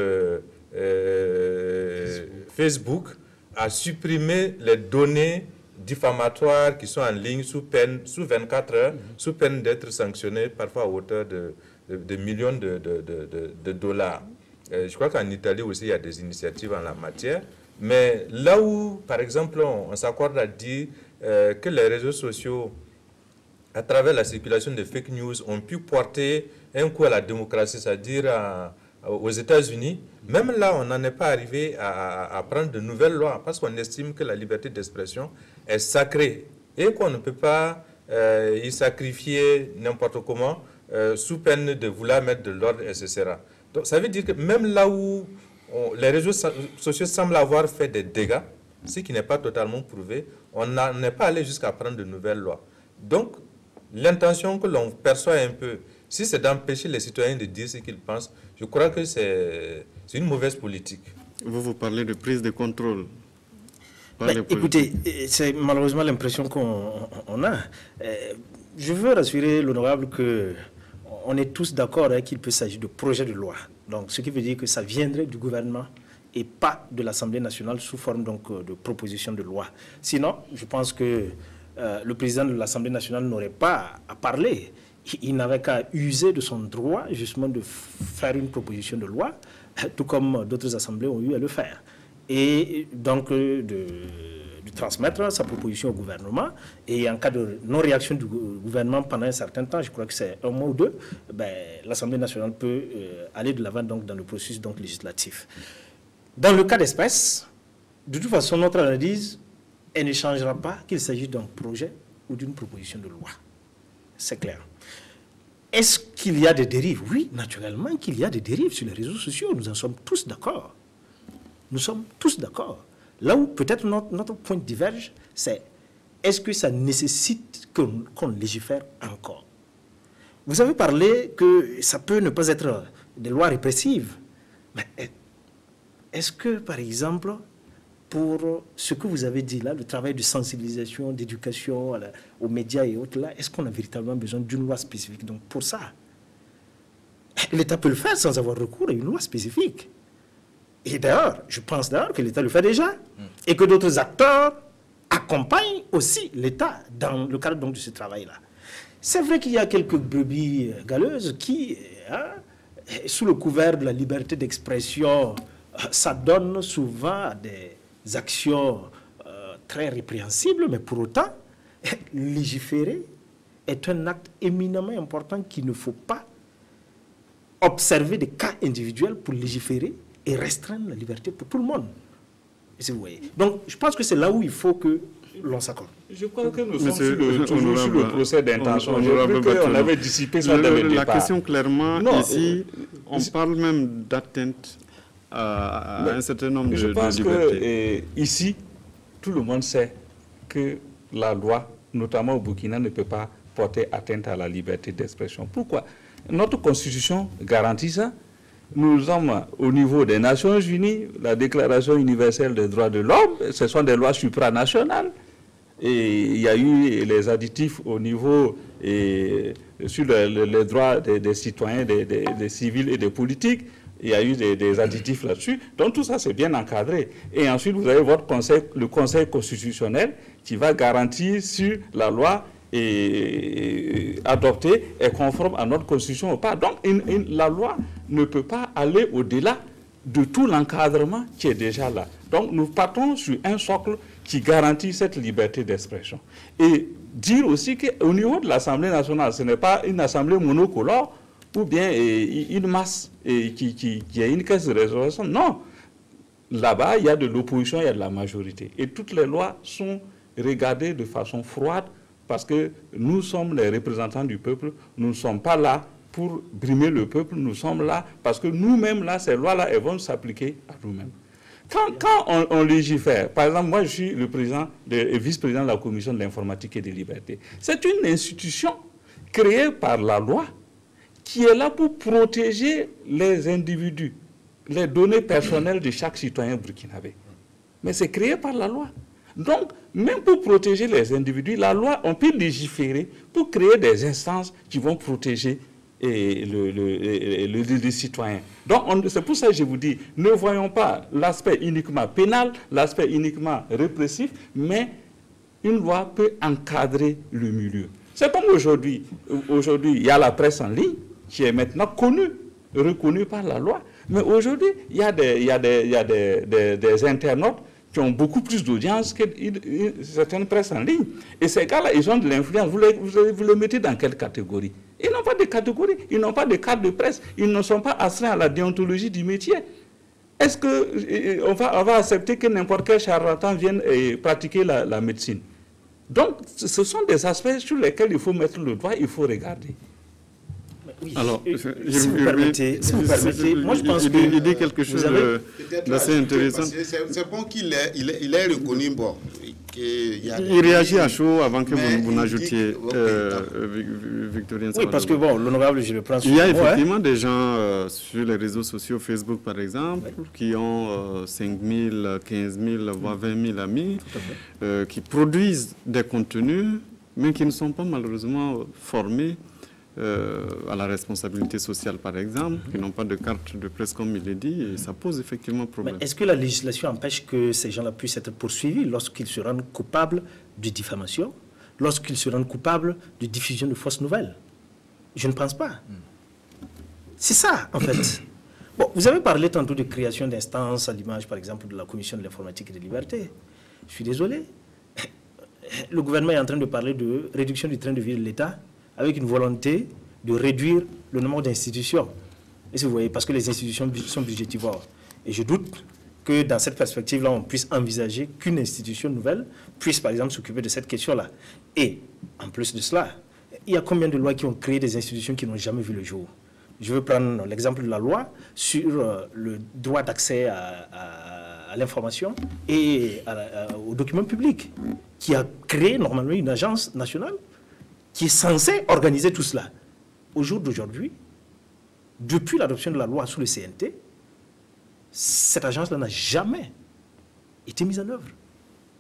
Facebook à supprimer les données diffamatoires qui sont en ligne sous 24 heures, sous peine d'être sanctionnés parfois à hauteur de millions de dollars. Je crois qu'en Italie aussi, il y a des initiatives en la matière. Mais là où, par exemple, on s'accorde à dire que les réseaux sociaux, à travers la circulation de fake news, ont pu porter un coup à la démocratie, c'est-à-dire aux États-Unis, même là, on n'en est pas arrivé à prendre de nouvelles lois parce qu'on estime que la liberté d'expression est sacrée et qu'on ne peut pas y sacrifier n'importe comment sous peine de vouloir mettre de l'ordre, etc. Donc, ça veut dire que même là où les réseaux sociaux semblent avoir fait des dégâts, ce qui n'est pas totalement prouvé, on n'en est pas allé jusqu'à prendre de nouvelles lois. Donc, l'intention que l'on perçoit un peu, si c'est d'empêcher les citoyens de dire ce qu'ils pensent, je crois que c'est une mauvaise politique. Vous parlez de prise de contrôle. Écoutez, c'est malheureusement l'impression qu'on a. Je veux rassurer l'honorable qu'on est tous d'accord qu'il peut s'agir de projet de loi. Donc, ce qui veut dire que ça viendrait du gouvernement et pas de l'Assemblée nationale sous forme donc, de proposition de loi. Sinon, je pense que le président de l'Assemblée nationale n'aurait pas à parler. Il n'avait qu'à user de son droit, justement, de faire une proposition de loi, tout comme d'autres assemblées ont eu à le faire. Et donc, de transmettre sa proposition au gouvernement. Et en cas de non-réaction du gouvernement pendant un certain temps, je crois que c'est un mois ou deux, l'Assemblée nationale peut aller de l'avant dans le processus donc, législatif. Dans le cas d'espèce, de toute façon, notre analyse, elle ne changera pas qu'il s'agisse d'un projet ou d'une proposition de loi. C'est clair. Est-ce qu'il y a des dérives? Oui, naturellement qu'il y a des dérives sur les réseaux sociaux. Nous en sommes tous d'accord. Nous sommes tous d'accord. Là où peut-être notre point diverge, c'est est-ce que ça nécessite qu'on légifère encore? Vous avez parlé que ça peut ne pas être des lois répressives. Mais est-ce que, par exemple, pour ce que vous avez dit là, le travail de sensibilisation, d'éducation aux médias et autres là, est-ce qu'on a véritablement besoin d'une loi spécifique? Donc pour ça, l'État peut le faire sans avoir recours à une loi spécifique. Et d'ailleurs, je pense d'ailleurs que l'État le fait déjà, et que d'autres acteurs accompagnent aussi l'État dans le cadre donc de ce travail-là. C'est vrai qu'il y a quelques brebis galeuses qui, sous le couvert de la liberté d'expression, s'adonnent souvent à des actions très répréhensibles, mais pour autant, légiférer est un acte éminemment important qu'il ne faut pas observer des cas individuels pour légiférer et restreindre la liberté pour tout le monde. Si vous voyez. Donc, je pense que c'est là où il faut que l'on s'accorde. Je crois que nous sommes toujours sur le procès d'intention. J'ai cru qu'on avait dissipé ça dès le la départ. question, clairement, ici, on parle même d'atteinte à un certain nombre de libertés. Je pense que ici, tout le monde sait que la loi, notamment au Burkina, ne peut pas porter atteinte à la liberté d'expression. Pourquoi? Notre Constitution garantit ça. Nous sommes au niveau des Nations Unies, la Déclaration universelle des droits de l'homme, ce sont des lois supranationales. Et il y a eu les additifs au niveau sur les droits des citoyens, des civils et des politiques. Il y a eu des additifs là-dessus. Donc tout ça, c'est bien encadré. Et ensuite, vous avez votre conseil, le Conseil constitutionnel qui va garantir sur la loi adoptée est conforme à notre constitution ou pas. Donc la loi ne peut pas aller au-delà de tout l'encadrement qui est déjà là. Donc nous partons sur un socle qui garantit cette liberté d'expression. Et dire aussi qu'au niveau de l'Assemblée nationale, ce n'est pas une assemblée monocolore ou bien une masse qui a une caisse de résolution. Non. Là-bas, il y a de l'opposition, il y a de la majorité. Et toutes les lois sont regardées de façon froide parce que nous sommes les représentants du peuple. Nous ne sommes pas là pour brimer le peuple. Nous sommes là parce que nous-mêmes, là, ces lois-là, elles vont s'appliquer à nous-mêmes. Quand on légifère, par exemple, moi je suis le président et vice-président de la Commission de l'informatique et des libertés. C'est une institution créée par la loi qui est là pour protéger les individus, les données personnelles de chaque citoyen burkinabé. Mais c'est créé par la loi. Donc, même pour protéger les individus, la loi, on peut légiférer pour créer des instances qui vont protéger les citoyens. Donc, c'est pour ça que je vous dis, ne voyons pas l'aspect uniquement pénal, l'aspect uniquement répressif, mais une loi peut encadrer le milieu. C'est comme aujourd'hui. Aujourd'hui, il y a la presse en ligne qui est maintenant connue, reconnue par la loi. Mais aujourd'hui, il y a des internautes qui ont beaucoup plus d'audience que certaines presses en ligne. Et ces gars-là, ils ont de l'influence. Vous les mettez dans quelle catégorie? Ils n'ont pas de catégorie, ils n'ont pas de cadre de presse, ils ne sont pas astreints à la déontologie du métier. Est-ce qu'on va accepter que n'importe quel charlatan vienne pratiquer la médecine? Donc, ce sont des aspects sur lesquels il faut mettre le doigt, il faut regarder. Oui. Alors, si vous permettez, moi je pense que il dit quelque chose d'assez intéressant. C'est bon qu'il ait reconnu, bon, il réagit à chaud avant que vous n'ajoutiez, Victorien. Oui, parce que bon, l'honorable, je le prends sur il y a effectivement des gens sur les réseaux sociaux, Facebook par exemple, qui ont 5 000, 15 000, voire 20 000 amis, qui produisent des contenus, mais qui ne sont pas malheureusement formés à la responsabilité sociale, par exemple, qui n'ont pas de carte de presse, comme il est dit, et ça pose effectivement problème. Est-ce que la législation empêche que ces gens-là puissent être poursuivis lorsqu'ils se rendent coupables de diffamation, lorsqu'ils se rendent coupables de diffusion de fausses nouvelles? Je ne pense pas. C'est ça, en fait. Bon, vous avez parlé tantôt de création d'instances à l'image, par exemple, de la Commission de l'informatique et des libertés. Je suis désolé. Le gouvernement est en train de parler de réduction du train de vie de l'État, avec une volonté de réduire le nombre d'institutions. Et si vous voyez, parce que les institutions sont budgétivores. Et je doute que dans cette perspective-là, on puisse envisager qu'une institution nouvelle puisse, par exemple, s'occuper de cette question-là. Et, en plus de cela, il y a combien de lois qui ont créé des institutions qui n'ont jamais vu le jour? Je veux prendre l'exemple de la loi sur le droit d'accès à l'information et aux documents publics, qui a créé normalement une agence nationale qui est censé organiser tout cela. Au jour d'aujourd'hui, depuis l'adoption de la loi sous le CNT, cette agence-là n'a jamais été mise en œuvre.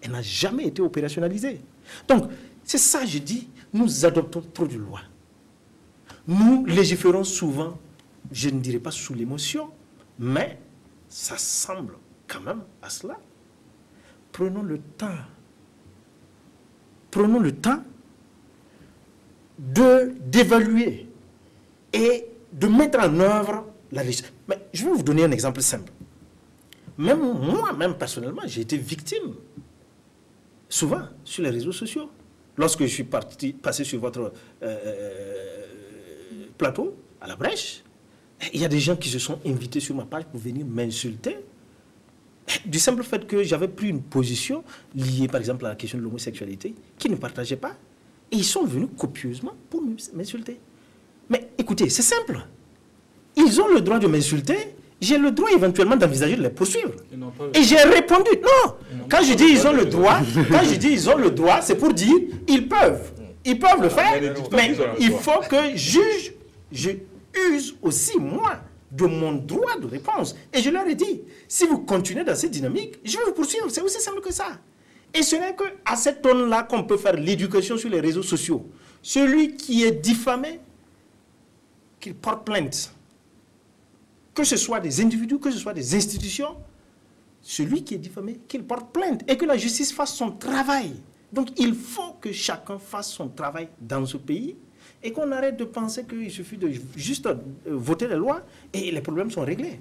Elle n'a jamais été opérationnalisée. Donc, c'est ça, je dis, nous adoptons trop de lois. Nous légiférons souvent, je ne dirais pas sous l'émotion, mais ça semble quand même à cela. Prenons le temps d'évaluer et de mettre en œuvre la législation. Mais je vais vous donner un exemple simple. Même moi-même, personnellement, j'ai été victime, souvent, sur les réseaux sociaux. Lorsque je suis passé sur votre plateau, à la Brèche, il y a des gens qui se sont invités sur ma page pour venir m'insulter. Du simple fait que j'avais pris une position liée, par exemple, à la question de l'homosexualité, qu'ils ne partageaient pas. Et ils sont venus copieusement pour m'insulter. Mais écoutez, c'est simple. Ils ont le droit de m'insulter. J'ai le droit éventuellement d'envisager de les poursuivre. Et j'ai répondu, non. Quand je dis ils ont le droit, c'est pour dire ils peuvent. Ils peuvent le faire, mais il faut que je use aussi, moi, de mon droit de réponse. Et je leur ai dit, si vous continuez dans cette dynamique, je vais vous poursuivre. C'est aussi simple que ça. Et ce n'est qu'à cette tonne-là qu'on peut faire l'éducation sur les réseaux sociaux. Celui qui est diffamé, qu'il porte plainte. Que ce soit des individus, que ce soit des institutions, celui qui est diffamé, qu'il porte plainte et que la justice fasse son travail. Donc il faut que chacun fasse son travail dans ce pays et qu'on arrête de penser qu'il suffit de juste voter les lois et les problèmes sont réglés.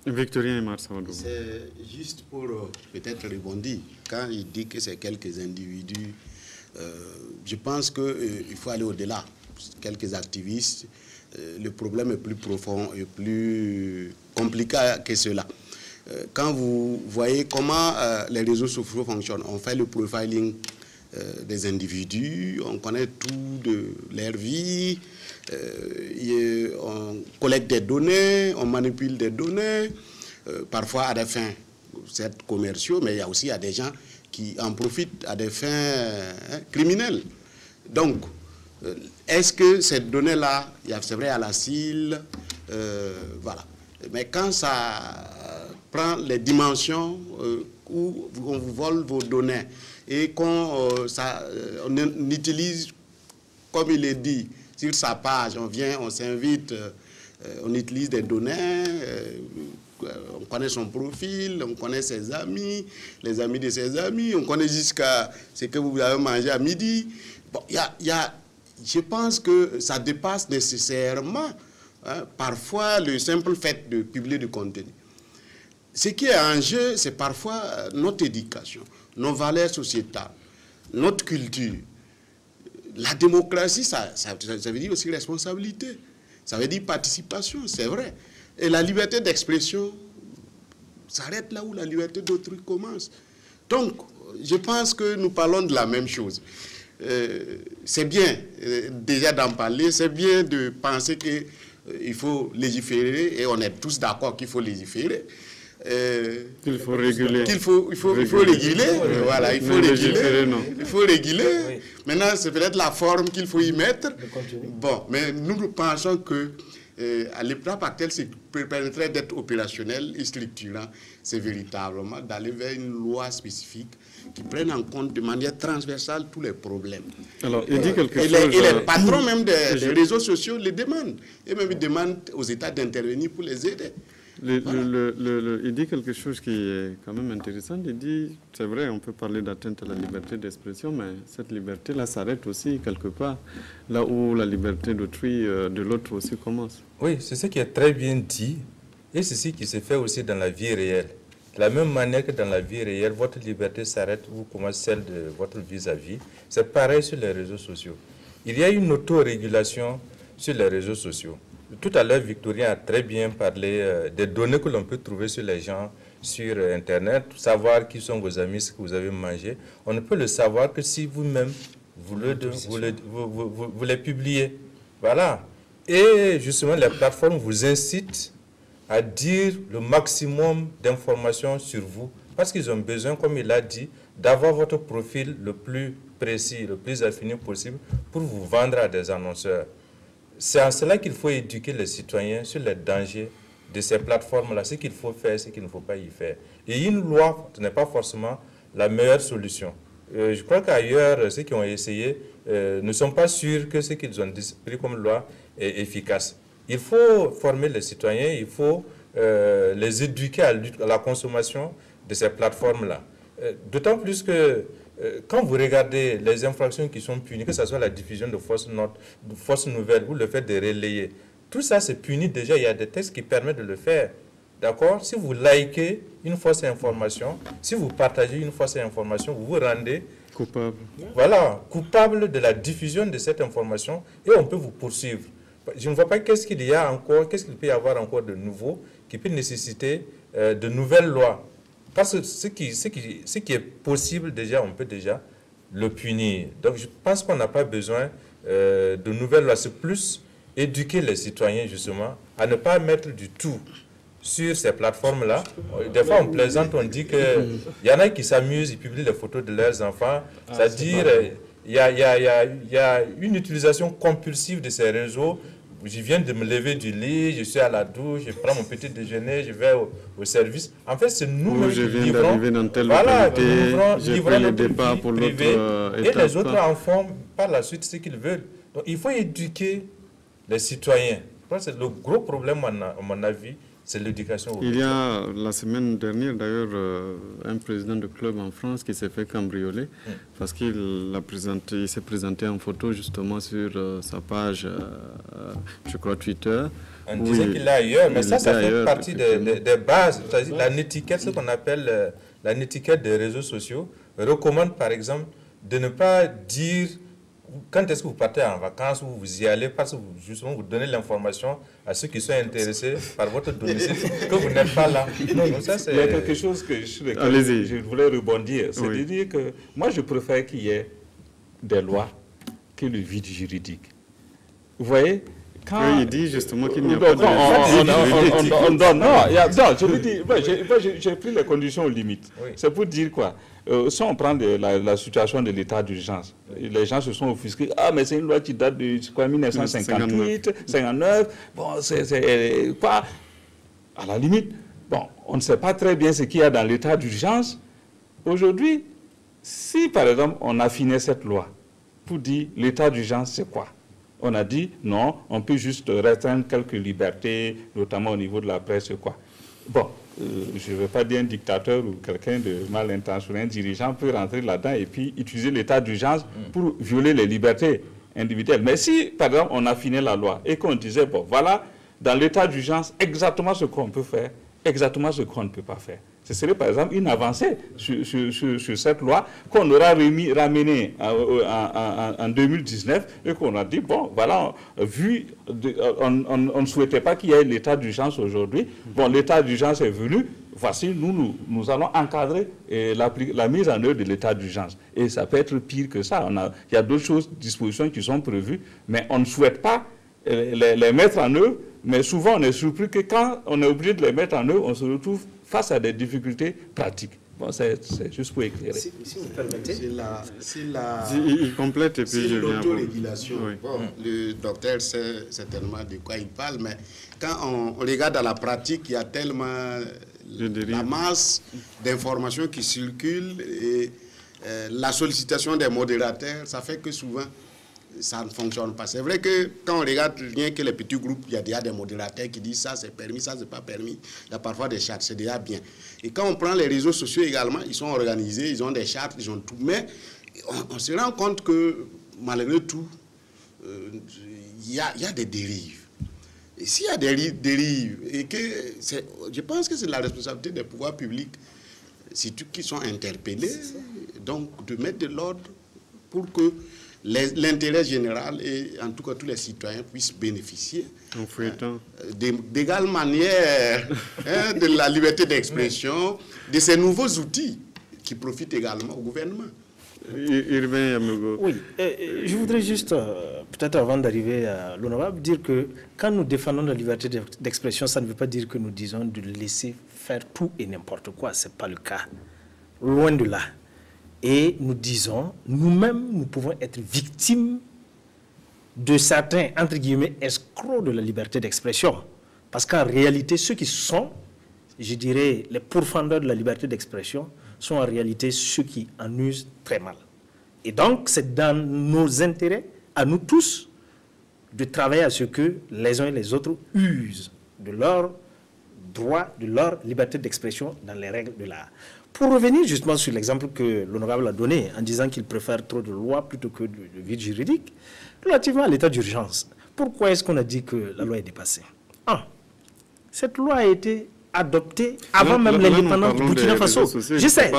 Victorien et Marsawadou. C'est juste pour peut-être rebondir. Quand il dit que c'est quelques individus, je pense qu'il faut aller au-delà. Quelques activistes, le problème est plus profond et plus compliqué que cela. Quand vous voyez comment les réseaux sociaux fonctionnent, on fait le profiling des individus, on connaît tout de leur vie, on collecte des données, on manipule des données, parfois à des fins certes commerciaux, mais il y a aussi des gens qui en profitent à des fins criminelles. Donc, est-ce que ces données-là, c'est vrai à la CIL, voilà. Mais quand ça prend les dimensions où on vous vole vos données et qu'on on utilise, comme il est dit, sur sa page, on vient, on s'invite, on utilise des données, on connaît son profil, on connaît ses amis, les amis de ses amis, on connaît jusqu'à ce que vous avez mangé à midi. Bon, je pense que ça dépasse nécessairement parfois le simple fait de publier du contenu. Ce qui est en jeu, c'est parfois notre éducation, nos valeurs sociétales, notre culture. La démocratie, ça veut dire aussi responsabilité, ça veut dire participation, c'est vrai. Et la liberté d'expression s'arrête là où la liberté d'autrui commence. Donc, je pense que nous parlons de la même chose. C'est bien déjà d'en parler, c'est bien de penser qu'il faut légiférer, et on est tous d'accord qu'il faut légiférer. Il faut réguler. Il faut réguler, voilà, il faut réguler. Il faut réguler. Oui. Maintenant, c'est peut-être la forme qu'il faut y mettre. Bon, mais nous pensons que à l'épreuve actuelle, c'est permettrait d'être opérationnel et structurant. C'est véritablement d'aller vers une loi spécifique qui prenne en compte de manière transversale tous les problèmes. Alors, il dit quelque chose... Et les patrons même des réseaux sociaux les demandent. Et même ils demandent aux États d'intervenir pour les aider. Il dit quelque chose qui est quand même intéressant. Il dit, c'est vrai, on peut parler d'atteinte à la liberté d'expression, mais cette liberté-là s'arrête aussi quelque part, là où la liberté d'autrui, de l'autre aussi commence. Oui, c'est ce qui est très bien dit, et c'est ce qui se fait aussi dans la vie réelle. De la même manière que dans la vie réelle, votre liberté s'arrête où commence celle de votre vis-à-vis. C'est pareil sur les réseaux sociaux. Il y a une autorégulation sur les réseaux sociaux. Tout à l'heure, Victorien a très bien parlé des données que l'on peut trouver sur les gens sur Internet, savoir qui sont vos amis, ce que vous avez mangé. On ne peut le savoir que si vous-même, vous les publiez. Voilà. Et justement, les plateformes vous incitent à dire le maximum d'informations sur vous, parce qu'ils ont besoin, comme il a dit, d'avoir votre profil le plus précis, le plus affiné possible pour vous vendre à des annonceurs. C'est en cela qu'il faut éduquer les citoyens sur les dangers de ces plateformes-là, ce qu'il faut faire, ce qu'il ne faut pas y faire. Et une loi n'est pas forcément la meilleure solution. Je crois qu'ailleurs, ceux qui ont essayé ne sont pas sûrs que ce qu'ils ont pris comme loi est efficace. Il faut former les citoyens, il faut les éduquer à la consommation de ces plateformes-là. D'autant plus que quand vous regardez les infractions qui sont punies, que ce soit la diffusion de fausses notes, de fausses nouvelles ou le fait de relayer, tout ça c'est puni déjà, il y a des textes qui permettent de le faire. D'accord? Si vous likez une fausse information, si vous partagez une fausse information, vous vous rendez coupable. Voilà, coupable de la diffusion de cette information et on peut vous poursuivre. Je ne vois pas qu'est-ce qu'il y a encore, qu'est-ce qu'il peut y avoir encore de nouveau qui peut nécessiter de nouvelles lois. Parce que ce qui est possible déjà, on peut déjà le punir. Donc je pense qu'on n'a pas besoin de nouvelles lois. C'est plus éduquer les citoyens justement à ne pas mettre du tout sur ces plateformes-là. Des fois, on plaisante, on dit qu'il y en a qui s'amusent, ils publient les photos de leurs enfants. C'est-à-dire, il y a une utilisation compulsive de ces réseaux. Je viens de me lever du lit, je suis à la douche, je prends mon petit déjeuner, je vais au service. En fait, c'est nous-mêmes qui livrons. Je viens d'arriver dans telle localité, j'ai pris le départ pour l'autre étape. Et les autres en font par la suite ce qu'ils veulent. Donc, il faut éduquer les citoyens. Je pense que c'est le gros problème, à mon avis, c'est l'éducation. Il y a la semaine dernière, d'ailleurs, un président de club en France qui s'est fait cambrioler parce qu'il s'est présenté en photo justement sur sa page, je crois, Twitter. On disait qu'il est ailleurs, mais ça fait partie des bases. C'est-à-dire la netiquette, ce qu'on appelle la netiquette des réseaux sociaux, recommande par exemple de ne pas dire quand est-ce que vous partez en vacances ou vous y allez, parce que justement vous donnez l'information à ceux qui sont intéressés par votre domicile, que vous n'êtes pas là. Non, ça, il y a quelque chose que je voulais rebondir. C'est de dire que moi je préfère qu'il y ait des lois que le vide juridique. Vous voyez, quand il dit justement qu'il n'y a pas de non, je veux dire, j'ai pris les conditions limites. Oui. C'est pour dire quoi? Si on prend la situation de l'état d'urgence, les gens se sont offusqués. Ah, mais c'est une loi qui date de 1958, 59. Bon, c'est quoi? À la limite, bon, on ne sait pas très bien ce qu'il y a dans l'état d'urgence. Aujourd'hui, si par exemple on affinait cette loi pour dire l'état d'urgence, c'est quoi? On a dit non, on peut juste restreindre quelques libertés, notamment au niveau de la presse, quoi. Bon. Je ne veux pas dire un dictateur ou quelqu'un de mal intentionné, un dirigeant peut rentrer là-dedans et puis utiliser l'état d'urgence pour violer les libertés individuelles. Mais si, par exemple, on affinait la loi et qu'on disait, bon, voilà, dans l'état d'urgence, exactement ce qu'on peut faire, exactement ce qu'on ne peut pas faire. Ce serait, par exemple, une avancée sur cette loi qu'on aura ramenée en 2019 et qu'on a dit, bon, voilà, on ne souhaitait pas qu'il y ait l'état d'urgence aujourd'hui. Bon, l'état d'urgence est venu, voici, nous allons encadrer la mise en œuvre de l'état d'urgence. Et ça peut être pire que ça. Il y a d'autres dispositions qui sont prévues, mais on ne souhaite pas les mettre en œuvre. Mais souvent, on est surpris que quand on est obligé de les mettre en œuvre, on se retrouve face à des difficultés pratiques. Bon, c'est juste pour éclairer. Si vous permettez. Il complète et puis je viens. L'autorégulation. Oui. Bon, le docteur sait certainement de quoi il parle, mais quand on regarde dans la pratique, il y a tellement la masse d'informations qui circulent et la sollicitation des modérateurs, ça fait que souvent, ça ne fonctionne pas. C'est vrai que quand on regarde rien que les petits groupes, il y a déjà des modérateurs qui disent ça c'est permis, ça c'est pas permis. Il y a parfois des chartes, c'est déjà bien. Et quand on prend les réseaux sociaux également, ils sont organisés, ils ont des chartes, ils ont tout. Mais on se rend compte que malgré tout, il y a des dérives. Et s'il y a des dérives, et que je pense que c'est la responsabilité des pouvoirs publics, surtout qui sont interpellés, donc de mettre de l'ordre pour que l'intérêt général et en tout cas tous les citoyens puissent bénéficier d'égale manière de la liberté d'expression, de ces nouveaux outils qui profitent également au gouvernement. Oui, je voudrais juste, peut-être avant d'arriver à l'honorable, dire que quand nous défendons la liberté d'expression, ça ne veut pas dire que nous disons de laisser faire tout et n'importe quoi. Ce n'est pas le cas. Loin de là. Et nous disons, nous-mêmes, nous pouvons être victimes de certains, entre guillemets, escrocs de la liberté d'expression. Parce qu'en réalité, ceux qui sont, je dirais, les pourfendeurs de la liberté d'expression sont en réalité ceux qui en usent très mal. Et donc, c'est dans nos intérêts, à nous tous, de travailler à ce que les uns et les autres usent de leur droit, de leur liberté d'expression dans les règles de l'art. Pour revenir justement sur l'exemple que l'honorable a donné, en disant qu'il préfère trop de lois plutôt que de vide juridique, relativement à l'état d'urgence, pourquoi est-ce qu'on a dit que la loi est dépassée? Cette loi a été adoptée avant même l'indépendance du Burkina Faso. Je sais,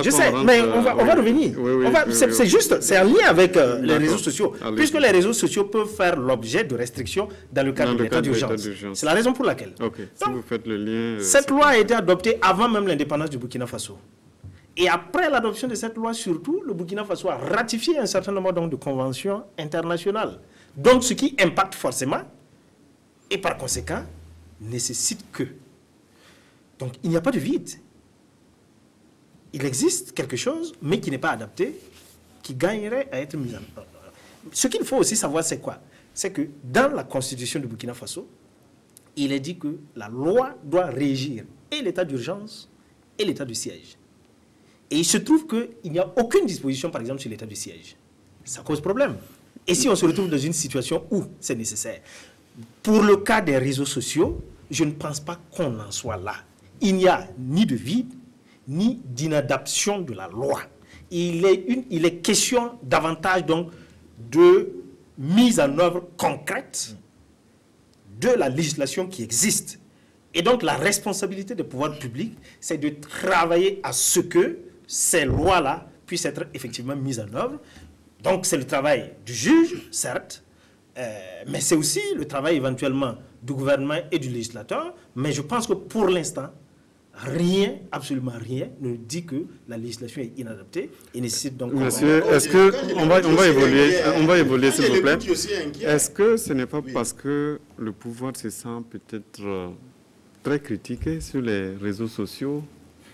mais on va revenir. C'est juste, c'est en lien avec les réseaux sociaux, puisque les réseaux sociaux peuvent faire l'objet de restrictions dans le cadre de l'état d'urgence. C'est la raison pour laquelle. Donc, si vous faites le lien... Cette loi a été adoptée avant même l'indépendance du Burkina Faso. Et après l'adoption de cette loi, surtout, le Burkina Faso a ratifié un certain nombre donc, de conventions internationales. Donc, ce qui impacte forcément, et par conséquent, nécessite que... Donc, il n'y a pas de vide. Il existe quelque chose, mais qui n'est pas adapté, qui gagnerait à être mis en œuvre. Ce qu'il faut aussi savoir, c'est quoi? C'est que dans la constitution du Burkina Faso, il est dit que la loi doit régir et l'état d'urgence et l'état de siège. Et il se trouve qu'il n'y a aucune disposition, par exemple, sur l'état de siège. Ça cause problème. Et si on se retrouve dans une situation où c'est nécessaire? Pour le cas des réseaux sociaux, je ne pense pas qu'on en soit là. Il n'y a ni de vide, ni d'inadaptation de la loi. Il est question davantage donc de mise en œuvre concrète de la législation qui existe. Et donc la responsabilité des pouvoirs publics, c'est de travailler à ce que ces lois-là puissent être effectivement mises en œuvre. Donc c'est le travail du juge, certes, mais c'est aussi le travail éventuellement du gouvernement et du législateur. Mais je pense que pour l'instant, rien, absolument rien, ne dit que la législation est inadaptée et nécessite donc... Monsieur, est-ce qu'on va évoluer s'il vous plaît? Est-ce que ce n'est pas parce que le pouvoir se sent peut-être très critiqué sur les réseaux sociaux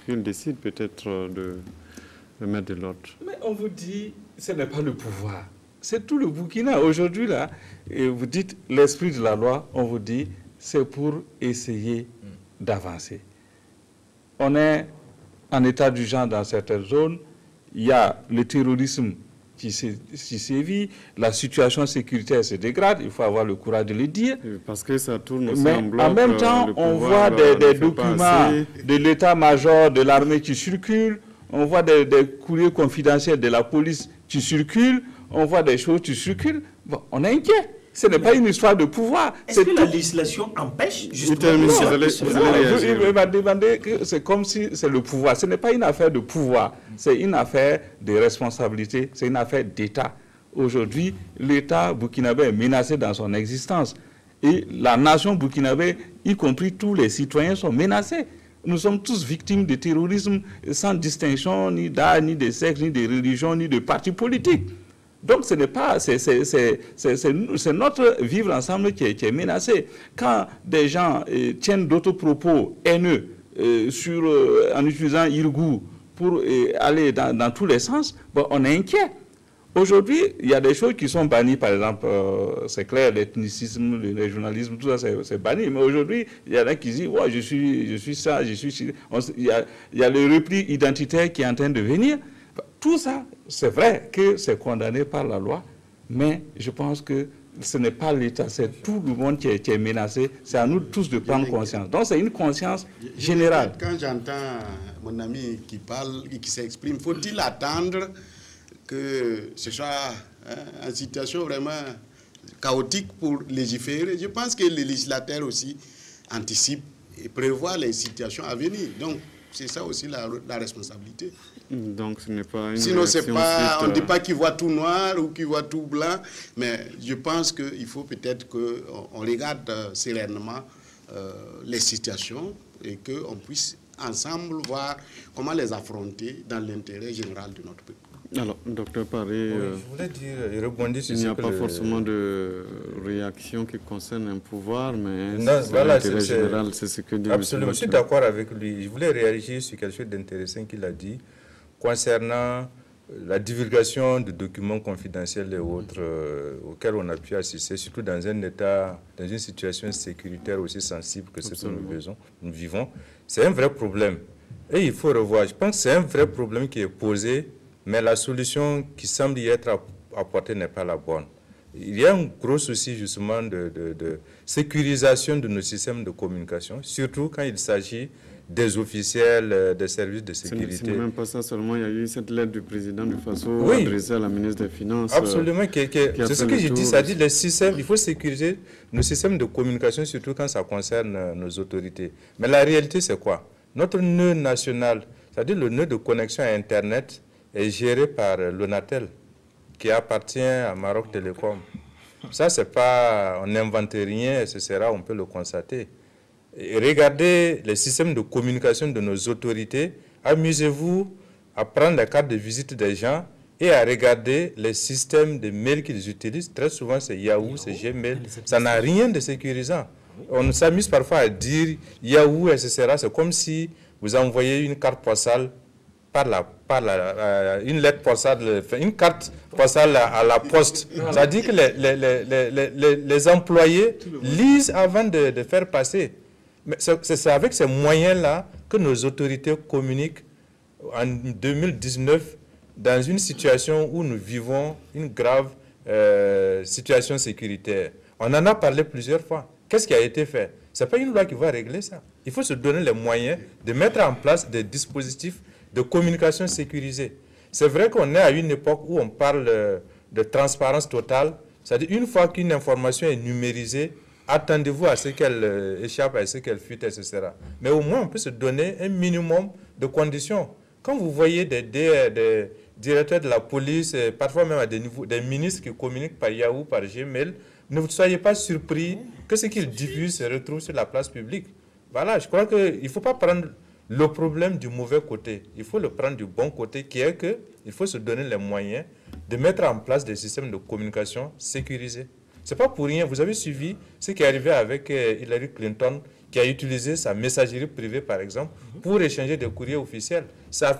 qu'il décide peut-être de mettre de l'ordre? Mais on vous dit, ce n'est pas le pouvoir. C'est tout le Burkina. Aujourd'hui, là, et vous dites l'esprit de la loi, on vous dit, c'est pour essayer d'avancer. On est en état d'urgence dans certaines zones. Il y a le terrorisme qui sévit, la situation sécuritaire se dégrade, il faut avoir le courage de le dire. Parce que ça tourne aussi mais en bloc. En même temps, on voit des documents de l'état-major de l'armée qui circulent, on voit des courriers confidentiels de la police qui circulent, on voit des choses qui circulent. Bon, on est inquiet. Ce n'est pas une histoire de pouvoir. Est-ce que la législation empêche justement... Il va demander que c'est comme si c'est le pouvoir. Ce n'est pas une affaire de pouvoir, c'est une affaire de responsabilité, c'est une affaire d'État. Aujourd'hui, l'État burkinabé est menacé dans son existence. Et la nation burkinabé, y compris tous les citoyens, sont menacés. Nous sommes tous victimes de terrorisme sans distinction ni d'âge, ni de sexe, ni de religion, ni de parti politique. Donc ce n'est pas, c'est notre vivre ensemble qui est menacé. Quand des gens tiennent d'autres propos haineux en utilisant Irgou pour aller dans tous les sens, bon, on est inquiet. Aujourd'hui, il y a des choses qui sont bannies, par exemple, c'est clair, l'ethnicisme, le régionalisme, tout ça c'est banni. Mais aujourd'hui, il y en a qui disent, ouais, je suis ça, je suis... Il y a le repli identitaire qui est en train de venir. Tout ça, c'est vrai que c'est condamné par la loi, mais je pense que ce n'est pas l'État, c'est tout le monde qui est menacé. C'est à nous tous de prendre conscience. Donc c'est une conscience générale. Quand j'entends mon ami qui parle et qui s'exprime, faut-il attendre que ce soit une situation vraiment chaotique pour légiférer? Je pense que les législateurs aussi anticipent et prévoient les situations à venir. Donc c'est ça aussi la responsabilité. Donc ce n'est pas une... Sinon, on ne dit pas qu'il voit tout noir ou qu'il voit tout blanc, mais je pense qu'il faut peut-être qu'on regarde sereinement les situations et qu'on puisse ensemble voir comment les affronter dans l'intérêt général de notre peuple. Alors, docteur Paré, je voulais dire, rebondir sur il n'y a pas forcément de réaction qui concerne un pouvoir, mais voilà, l'intérêt général, c'est ce que dit absolument, je suis d'accord avec lui. Je voulais réagir sur quelque chose d'intéressant qu'il a dit concernant la divulgation de documents confidentiels et autres auxquels on a pu assister, surtout dans un état, dans une situation sécuritaire aussi sensible que ce que nous vivons, c'est un vrai problème. Et il faut revoir. Je pense que c'est un vrai problème qui est posé, mais la solution qui semble y être apportée n'est pas la bonne. Il y a un gros souci justement de sécurisation de nos systèmes de communication, surtout quand il s'agit des officiels des services de sécurité. Ce n'est même pas ça seulement, il y a eu cette lettre du président du Faso adressée à la ministre des Finances. Absolument, c'est ce que j'ai dit, ça dit les systèmes, il faut sécuriser nos systèmes de communication, surtout quand ça concerne nos autorités. Mais la réalité, c'est quoi? Notre nœud national, c'est-à-dire le nœud de connexion à Internet, est géré par l'ONATEL, qui appartient à Maroc Télécom. Ça, c'est pas, on n'invente rien, etc., on peut le constater. Et regardez les systèmes de communication de nos autorités, amusez-vous à prendre la carte de visite des gens et à regarder les systèmes de mails qu'ils utilisent. Très souvent, c'est Yahoo, c'est Gmail. Ça n'a rien de sécurisant. On s'amuse parfois à dire Yahoo, etc. C'est comme si vous envoyez une carte postale une lettre postale, une carte postale à la poste. Ça dit que les employés lisent avant de faire passer. Mais c'est avec ces moyens-là que nos autorités communiquent en 2019 dans une situation où nous vivons une grave situation sécuritaire. On en a parlé plusieurs fois. Qu'est-ce qui a été fait? Ce n'est pas une loi qui va régler ça. Il faut se donner les moyens de mettre en place des dispositifs de communication sécurisée. C'est vrai qu'on est à une époque où on parle de transparence totale, c'est-à-dire une fois qu'une information est numérisée, attendez-vous à ce qu'elle échappe, à ce qu'elle fuite, etc. Mais au moins, on peut se donner un minimum de conditions. Quand vous voyez des directeurs de la police, parfois même à des ministres qui communiquent par Yahoo, par Gmail, ne soyez pas surpris que ce qu'ils diffusent se retrouve sur la place publique. Voilà, je crois qu'il ne faut pas prendre le problème du mauvais côté. Il faut le prendre du bon côté, qui est qu'il faut se donner les moyens de mettre en place des systèmes de communication sécurisés. Ce n'est pas pour rien. Vous avez suivi ce qui est arrivé avec Hillary Clinton, qui a utilisé sa messagerie privée, par exemple, pour échanger des courriers officiels.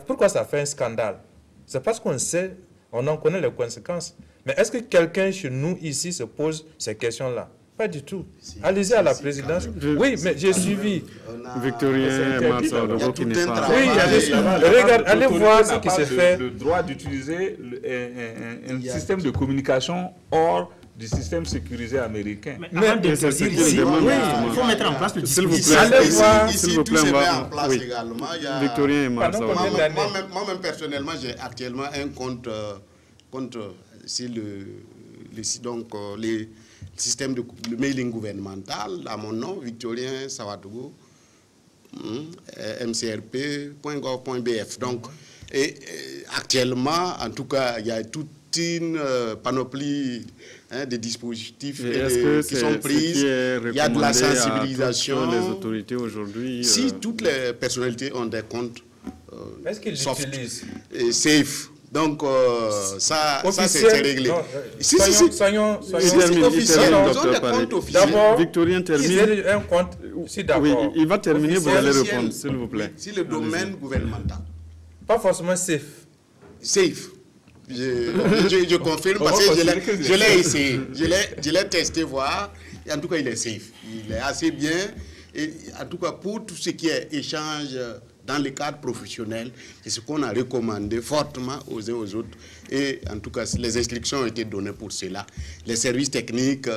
Pourquoi ça fait un scandale? C'est parce qu'on sait, on en connaît les conséquences. Mais est-ce que quelqu'un chez nous, ici, se pose ces questions-là? Pas du tout. Allez-y à la présidence. Oui, mais j'ai suivi. Victorien Marsaodogo qui n'est pas... Oui, allez voir ce qui s'est fait. Le droit d'utiliser un système de communication hors du système sécurisé américain. Mais avant de dire ici, il faut mettre en place le dispositif. Allez voir, s'il vous plaît, on met en place également. Victorien Marsaodogo. Moi-même, personnellement, j'ai actuellement un compte sur les systèmes de mailing gouvernemental à mon nom, Victorien Sawadogo, mcrp.gov.bf. Donc, actuellement, en tout cas, il y a toute une panoplie de dispositifs qui sont pris. Il y a de la sensibilisation. Les autorités aujourd'hui. Si toutes les personnalités ont des comptes est-ce qu'ils utilisent safe. Donc, ça c'est réglé. Soyons officiels. Ils ont des comptes officiels. D'abord, Victorien termine. Un compte, si d'accord. Oui, il va terminer, vous allez répondre, s'il vous plaît. Si le domaine gouvernemental. Pas forcément safe. Safe. Je confirme parce que je l'ai essayé. Je l'ai testé, voir. Et en tout cas, il est safe. Il est assez bien. Et en tout cas, pour tout ce qui est échange dans le cadre professionnel, c'est ce qu'on a recommandé fortement aux uns aux autres. Et en tout cas, les instructions ont été données pour cela. Les services techniques,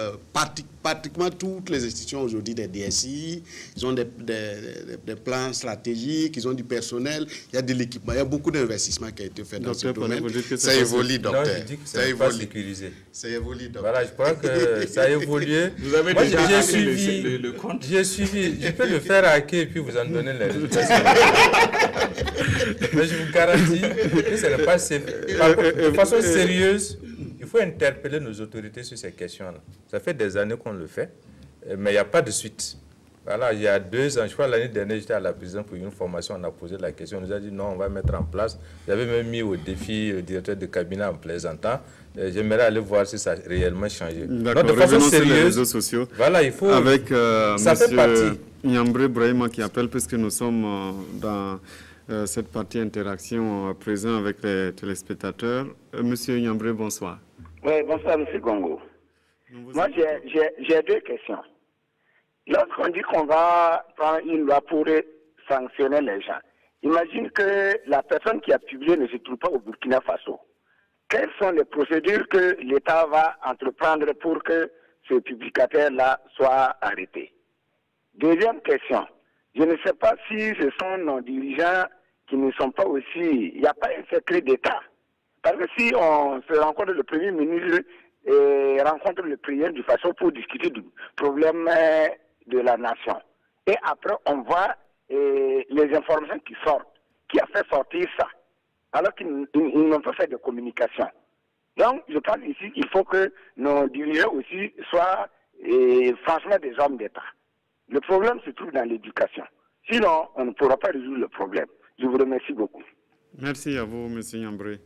pratiquement toutes les institutions aujourd'hui, des DSI, ils ont des plans stratégiques, ils ont du personnel, il y a de l'équipement, il y a beaucoup d'investissements qui ont été faits dans ce domaine. Ça évolue, docteur. Non, je dis que ça évolue. Pas sécurisé. Ça évolue, docteur. Voilà, je crois que ça a évolué. Vous avez déjà suivi le compte. J'ai suivi. Je peux le faire hacker et puis vous en donner les résultats. Mais je vous garantis que ce n'est pas de façon sérieuse. Il faut interpeller nos autorités sur ces questions-là. Ça fait des années qu'on le fait, mais il n'y a pas de suite. Voilà, il y a 2 ans, je crois l'année dernière, j'étais à la prison pour une formation, on a posé la question, on nous a dit non, on va mettre en place. J'avais même mis au défi le directeur de cabinet en plaisantant. J'aimerais aller voir si ça a réellement changé. D'accord, de façon sur les sérieuse, réseaux sociaux. Voilà, il faut... Avec ça fait partie. Nyambre Brahima qui appelle, puisque nous sommes dans cette partie interaction à présent avec les téléspectateurs. Monsieur Nyambré, bonsoir. Oui, bonsoir, M. Gongo. Moi, j'ai deux questions. Lorsqu'on dit qu'on va prendre une loi pour sanctionner les gens, imagine que la personne qui a publié ne se trouve pas au Burkina Faso. Quelles sont les procédures que l'État va entreprendre pour que ce publicateur-là soit arrêté? Deuxième question. Je ne sais pas si ce sont nos dirigeants qui ne sont pas aussi... Il n'y a pas un secret d'État. Parce que si on se rencontre le Premier ministre et rencontre le président du Faso pour discuter du problème de la nation, et après on voit les informations qui sortent, qui a fait sortir ça, alors qu'ils n'ont pas fait de communication. Donc, je pense ici qu'il faut que nos dirigeants aussi soient franchement des hommes d'État. Le problème se trouve dans l'éducation. Sinon, on ne pourra pas résoudre le problème. Je vous remercie beaucoup. Merci à vous, M. Nyambré.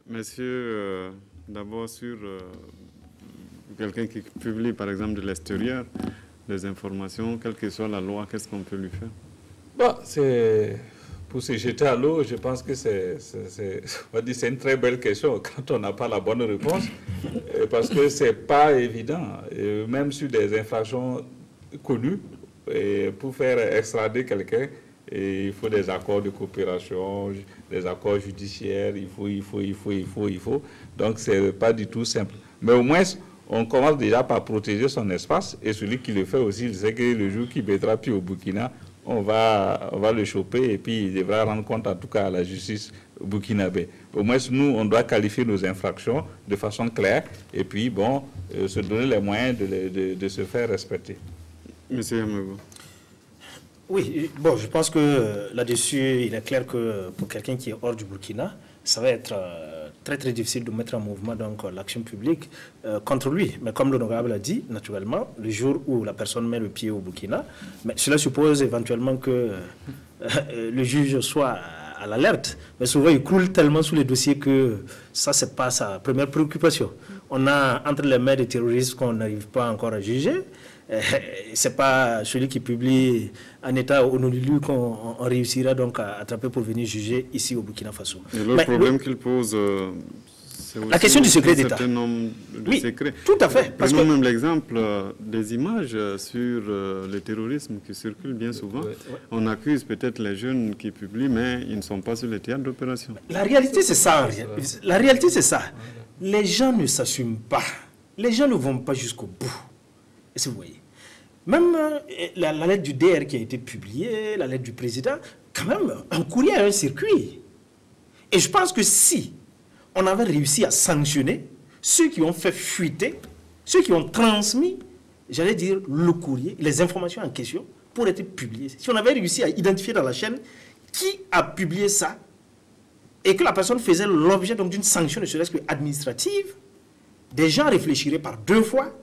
Monsieur, d'abord sur quelqu'un qui publie, par exemple, de l'extérieur, des informations, quelle que soit la loi, qu'est-ce qu'on peut lui faire? Bon, pour se jeter à l'eau, je pense que c'est une très belle question quand on n'a pas la bonne réponse, parce que ce n'est pas évident, même sur des infractions connues, et pour faire extrader quelqu'un, il faut des accords de coopération, des accords judiciaires, il faut. Donc, ce n'est pas du tout simple. Mais au moins, on commence déjà par protéger son espace, et celui qui le fait aussi, il sait que le jour qu'il mettra pied au Burkina, on va le choper et puis il devra rendre compte en tout cas à la justice burkinabé. Au moins, nous, on doit qualifier nos infractions de façon claire et puis, bon, se donner les moyens de se faire respecter. Monsieur Yamego. Oui, bon, je pense que là-dessus, il est clair que pour quelqu'un qui est hors du Burkina, ça va être très très difficile de mettre en mouvement donc l'action publique contre lui. Mais comme l'honorable a dit, naturellement, le jour où la personne met le pied au Burkina, mais cela suppose éventuellement que le juge soit à l'alerte. Mais souvent, il croule tellement sous les dossiers que ça, c'est pas sa première préoccupation. On a entre les mains des terroristes qu'on n'arrive pas encore à juger. C'est pas celui qui publie un état honolulu qu'on réussira donc à attraper pour venir juger ici au Burkina Faso. Et l'autre problème qu'il pose, c'est la question du secret d'État. Un certain nombre de secrets. Tout à fait. Prenons même l'exemple des images sur le terrorisme qui circulent bien souvent. On accuse peut-être les jeunes qui publient, mais ils ne sont pas sur les théâtres d'opération. La réalité, c'est ça. La réalité, c'est ça. Les gens ne s'assument pas. Les gens ne vont pas jusqu'au bout. Est-ce que vous voyez? Même la lettre du DR qui a été publiée, la lettre du président, quand même, un courrier a un circuit. Et je pense que si on avait réussi à sanctionner ceux qui ont fait fuiter, ceux qui ont transmis, j'allais dire, le courrier, les informations en question, pour être publiées. Si on avait réussi à identifier dans la chaîne qui a publié ça, et que la personne faisait l'objet d'une sanction, ne serait-ce que administrative, des gens réfléchiraient par deux fois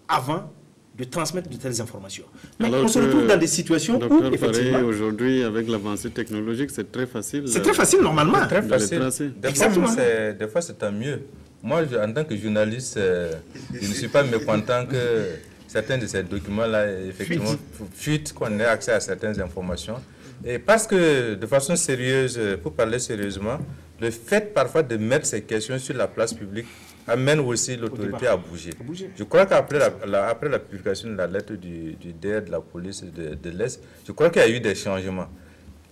avant de transmettre de telles informations. Mais alors on se retrouve dans des situations où, effectivement... Aujourd'hui, avec l'avancée technologique, c'est très facile. C'est très facile, normalement. C'est très facile. Des fois, c'est tant mieux. Moi, en tant que journaliste, je ne suis pas mécontent que certains de ces documents-là, effectivement, fuitent, qu'on ait accès à certaines informations. Et parce que, de façon sérieuse, pour parler sérieusement, le fait parfois de mettre ces questions sur la place publique amène aussi l'autorité à bouger. Je crois qu'après la publication de la lettre du DR de la police de l'Est, je crois qu'il y a eu des changements.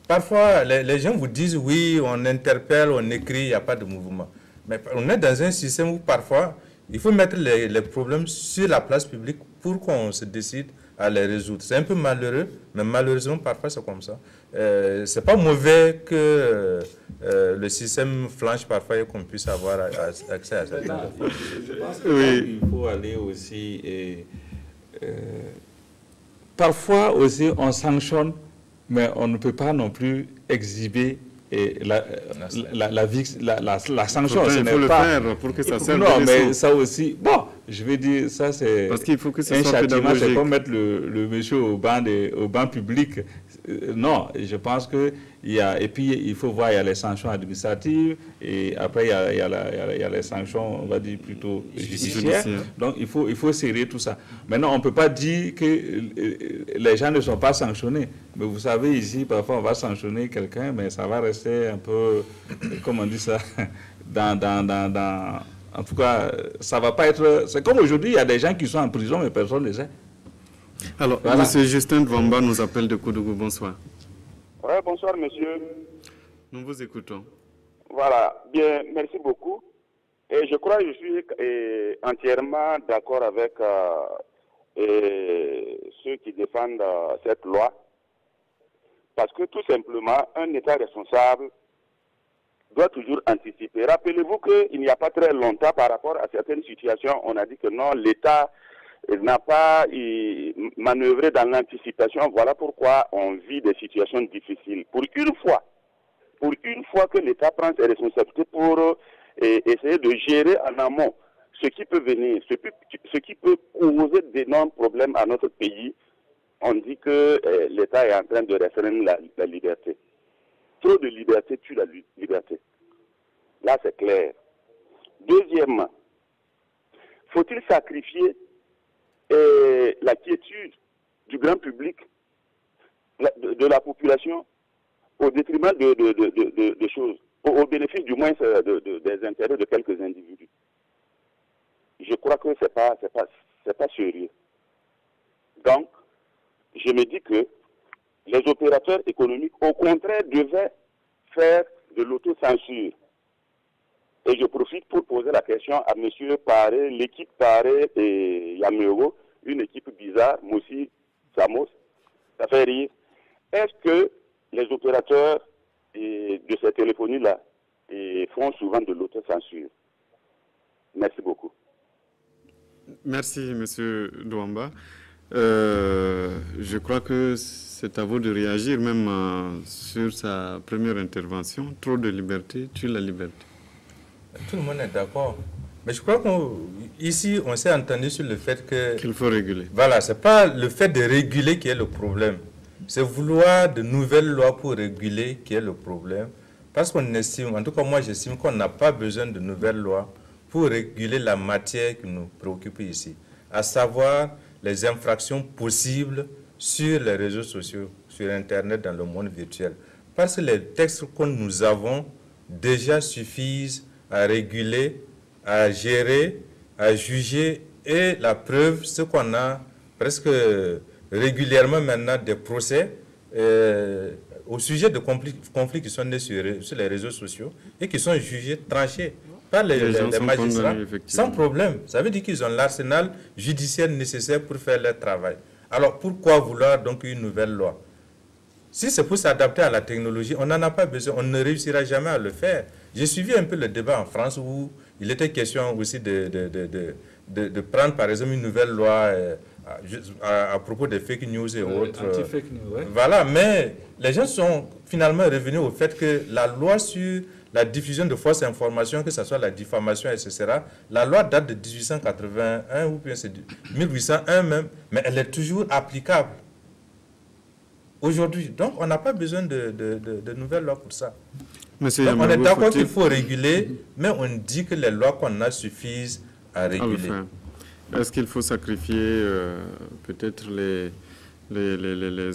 Parfois, les gens vous disent, oui, on interpelle, on écrit, il n'y a pas de mouvement. Mais on est dans un système où parfois, il faut mettre les problèmes sur la place publique pour qu'on se décide à les résoudre. C'est un peu malheureux, mais malheureusement, parfois, c'est comme ça. C'est pas mauvais que le système flanche parfois et qu'on puisse avoir accès à ça. Je pense qu'il faut aller aussi... parfois aussi, on sanctionne, mais on ne peut pas non plus exhiber la sanction. Il faut le faire pour que ça serve. Non, mais ça aussi... Bon, je vais dire, ça c'est parce qu'il faut que ce un soit châtiment, c'est pédagogique. comme mettre le monsieur au banc public. Non, je pense que il y a, et puis il faut voir, il y a les sanctions administratives, et après il y a les sanctions, on va dire plutôt judiciaires. Donc il faut serrer tout ça. Maintenant, on ne peut pas dire que les gens ne sont pas sanctionnés. Mais vous savez, ici, parfois on va sanctionner quelqu'un, mais ça va rester un peu, comment on dit ça, en tout cas, ça ne va pas être... C'est comme aujourd'hui, il y a des gens qui sont en prison, mais personne ne sait. Alors, voilà. M. Justin Dwamba nous appelle de Koudougou. Bonsoir. Oui, bonsoir, monsieur. Nous vous écoutons. Voilà, bien, merci beaucoup. Et je crois que je suis entièrement d'accord avec ceux qui défendent cette loi. Parce que tout simplement, un État responsable doit toujours anticiper. Rappelez-vous qu'il n'y a pas très longtemps, par rapport à certaines situations, on a dit que non, l'État n'a pas manœuvré dans l'anticipation. Voilà pourquoi on vit des situations difficiles. Pour une fois que l'État prend ses responsabilités pour essayer de gérer en amont ce qui peut venir, ce qui peut causer d'énormes problèmes à notre pays, on dit que l'État est en train de restreindre la liberté. Trop de liberté tue la liberté. Là, c'est clair. Deuxièmement, faut-il sacrifier la quiétude du grand public, de la population, au détriment de choses, au bénéfice du moins des intérêts de quelques individus? Je crois que c'est pas sérieux. Donc, je me dis que les opérateurs économiques, au contraire, devaient faire de l'autocensure. Et je profite pour poser la question à M. Paré, l'équipe Paré et Yamewo, une équipe bizarre, Moussi, Samos, ça fait rire. Est-ce que les opérateurs de ces téléphonies-là font souvent de l'autocensure? Merci beaucoup. Merci, M. Dwamba. Je crois que c'est à vous de réagir même sur sa première intervention. Trop de liberté tue la liberté. Tout le monde est d'accord. Mais je crois qu'ici, on s'est entendu sur le fait qu'il faut réguler. Voilà, ce n'est pas le fait de réguler qui est le problème. C'est vouloir de nouvelles lois pour réguler qui est le problème. Parce qu'on estime, en tout cas moi j'estime qu'on n'a pas besoin de nouvelles lois pour réguler la matière qui nous préoccupe ici. À savoir les infractions possibles sur les réseaux sociaux, sur Internet, dans le monde virtuel. Parce que les textes que nous avons déjà suffisent à réguler, à gérer, à juger. Et la preuve, c'est qu'on a presque régulièrement maintenant des procès au sujet de conflits qui sont nés sur les réseaux sociaux et qui sont jugés, tranchés par les magistrats sans problème. Ça veut dire qu'ils ont l'arsenal judiciaire nécessaire pour faire leur travail. Alors pourquoi vouloir donc une nouvelle loi? Si c'est pour s'adapter à la technologie, on n'en a pas besoin, on ne réussira jamais à le faire. J'ai suivi un peu le débat en France où il était question aussi de prendre par exemple une nouvelle loi à propos des fake news et autres. Anti-fake news, ouais. Voilà, mais les gens sont finalement revenus au fait que la loi sur la diffusion de fausses informations, que ce soit la diffamation, etc., la loi date de 1881 ou bien c'est 1801 même, mais elle est toujours applicable aujourd'hui. Donc, on n'a pas besoin de nouvelles lois pour ça. Donc, on est d'accord qu'il faut réguler, mais on dit que les lois qu'on a suffisent à réguler. Est-ce qu'il faut sacrifier peut-être les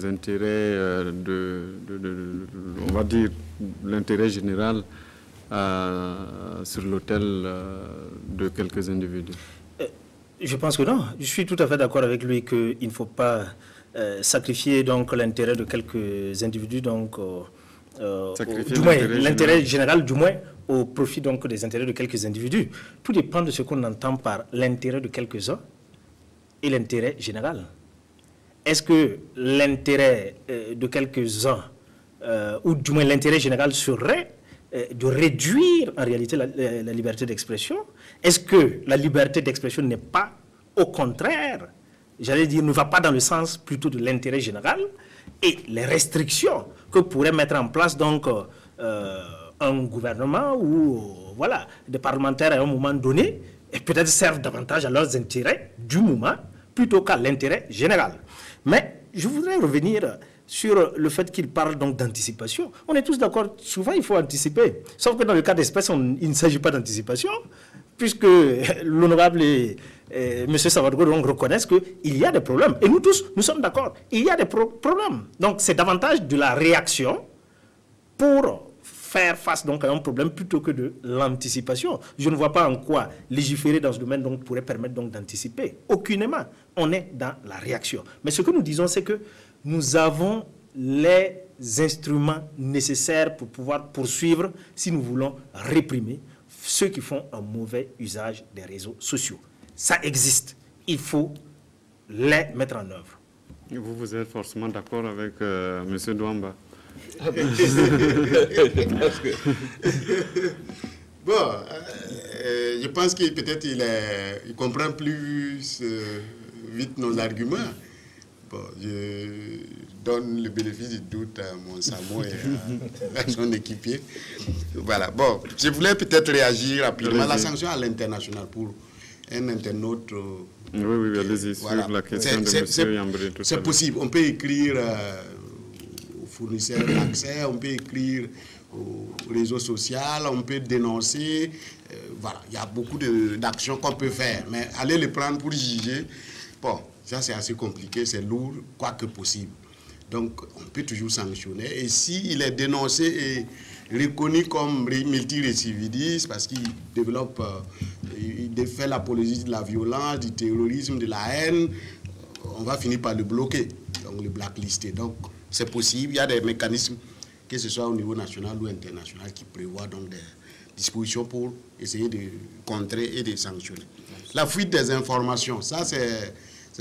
intérêts on va dire, l'intérêt général sur l'autel de quelques individus? Je pense que non. Je suis tout à fait d'accord avec lui qu'il ne faut pas sacrifier donc l'intérêt de quelques individus, donc du moins l'intérêt général, du moins au profit donc des intérêts de quelques individus. Tout dépend de ce qu'on entend par l'intérêt de quelques-uns et l'intérêt général. Est-ce que l'intérêt de quelques-uns, ou du moins l'intérêt général serait de réduire en réalité la liberté d'expression? Est-ce que la liberté d'expression n'est pas, au contraire, j'allais dire, ne va pas dans le sens plutôt de l'intérêt général, et les restrictions que pourrait mettre en place donc un gouvernement ou voilà, des parlementaires à un moment donné et peut-être servent davantage à leurs intérêts du moment plutôt qu'à l'intérêt général. Mais je voudrais revenir sur le fait qu'il parle donc d'anticipation. On est tous d'accord, souvent il faut anticiper. Sauf que dans le cas d'espèce, il ne s'agit pas d'anticipation, puisque l'honorable et M. Savadogo reconnaissent qu'il y a des problèmes. Et nous tous, nous sommes d'accord, il y a des problèmes. Donc c'est davantage de la réaction pour faire face donc à un problème plutôt que de l'anticipation. Je ne vois pas en quoi légiférer dans ce domaine donc pourrait permettre donc d'anticiper. Aucunement, on est dans la réaction. Mais ce que nous disons, c'est que nous avons les instruments nécessaires pour pouvoir poursuivre, si nous voulons réprimer ceux qui font un mauvais usage des réseaux sociaux. Ça existe. Il faut les mettre en œuvre. Vous êtes forcément d'accord avec M. Douamba? Bon, je pense que peut-être il comprend plus vite nos arguments. Bon, je donne le bénéfice du doute à mon Samo et à son équipier. Voilà. Bon, je voulais peut-être réagir rapidement à la sanction à l'international pour un internaute. Oui, allez-y, voilà. sur la question de M. Yambré. C'est possible. On peut écrire aux fournisseurs d'accès, on peut écrire aux réseaux sociaux, on peut dénoncer. Voilà, il y a beaucoup d'actions qu'on peut faire. Mais aller les prendre pour juger, bon, ça c'est assez compliqué, c'est lourd, quoique possible. Donc, on peut toujours sanctionner. Et s'il est dénoncé et reconnu comme multirécidiviste, parce qu'il développe, il fait l'apologie de la violence, du terrorisme, de la haine, on va finir par le bloquer, donc le blacklister. Donc, c'est possible. Il y a des mécanismes, que ce soit au niveau national ou international, qui prévoient donc des dispositions pour essayer de contrer et de sanctionner. La fuite des informations, ça c'est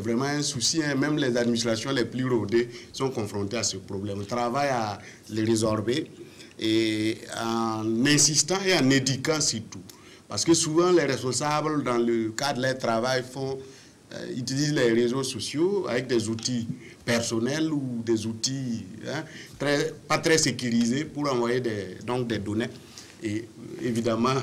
vraiment un souci. Hein. Même les administrations les plus rodées sont confrontées à ce problème. On travaille à les résorber et en insistant et en éduquant surtout. Parce que souvent les responsables, dans le cadre de leur travail, utilisent les réseaux sociaux avec des outils personnels ou des outils pas très sécurisés pour envoyer des données. Et évidemment,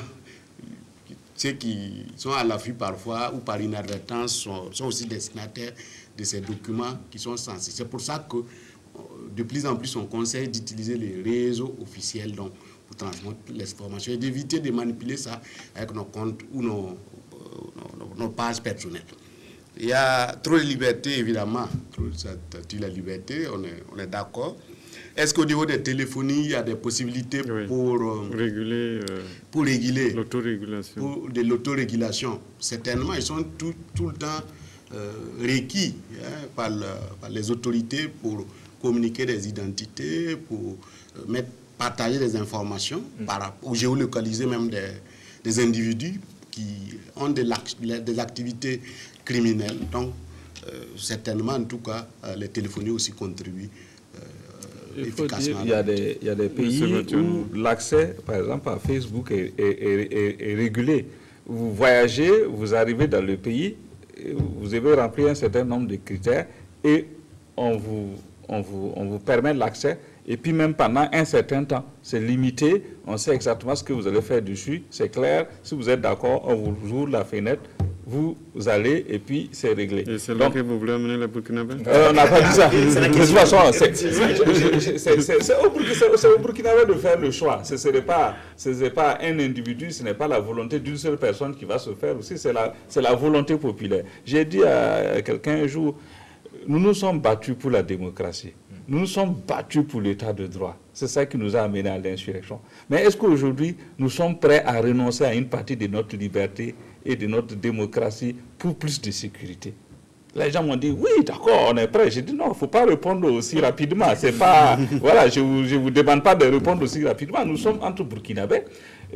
ceux qui sont à l'affût parfois ou par inadvertance sont aussi destinataires de ces documents qui sont sensibles. C'est pour ça que de plus en plus on conseille d'utiliser les réseaux officiels donc, pour transmettre les informations et d'éviter de manipuler ça avec nos comptes ou nos pages personnelles. Il y a trop de liberté, évidemment. La liberté, on est d'accord. Est-ce qu'au niveau des téléphonies, il y a des possibilités pour réguler l'autorégulation? Pour de l'autorégulation. Certainement, ils sont tout le temps requis par les autorités pour communiquer des identités, pour partager des informations, ou géolocaliser même des individus qui ont des activités criminelles. Donc, certainement, en tout cas, les téléphonies aussi contribuent. Il faut dire qu'il y a des pays où l'accès, par exemple, à Facebook est régulé. Vous voyagez, vous arrivez dans le pays, vous avez rempli un certain nombre de critères et on vous permet l'accès. Et puis même pendant un certain temps, c'est limité, on sait exactement ce que vous allez faire dessus, c'est clair. Si vous êtes d'accord, on vous ouvre la fenêtre, vous allez et puis c'est réglé. Et c'est là que vous voulez amener les Burkinabés? On n'a pas dit ça. De toute façon, c'est au Burkinabé de faire le choix. Ce n'est pas un individu, ce n'est pas la volonté d'une seule personne qui va se faire aussi, c'est la volonté populaire. J'ai dit à quelqu'un un jour, nous nous sommes battus pour la démocratie. Nous nous sommes battus pour l'état de droit. C'est ça qui nous a amenés à l'insurrection. Mais est-ce qu'aujourd'hui, nous sommes prêts à renoncer à une partie de notre liberté et de notre démocratie pour plus de sécurité? Les gens m'ont dit, oui, d'accord, on est prêts. J'ai dit, non, il ne faut pas répondre aussi rapidement. C'est pas, voilà, je ne vous demande pas de répondre aussi rapidement. Nous sommes entre Burkinabés.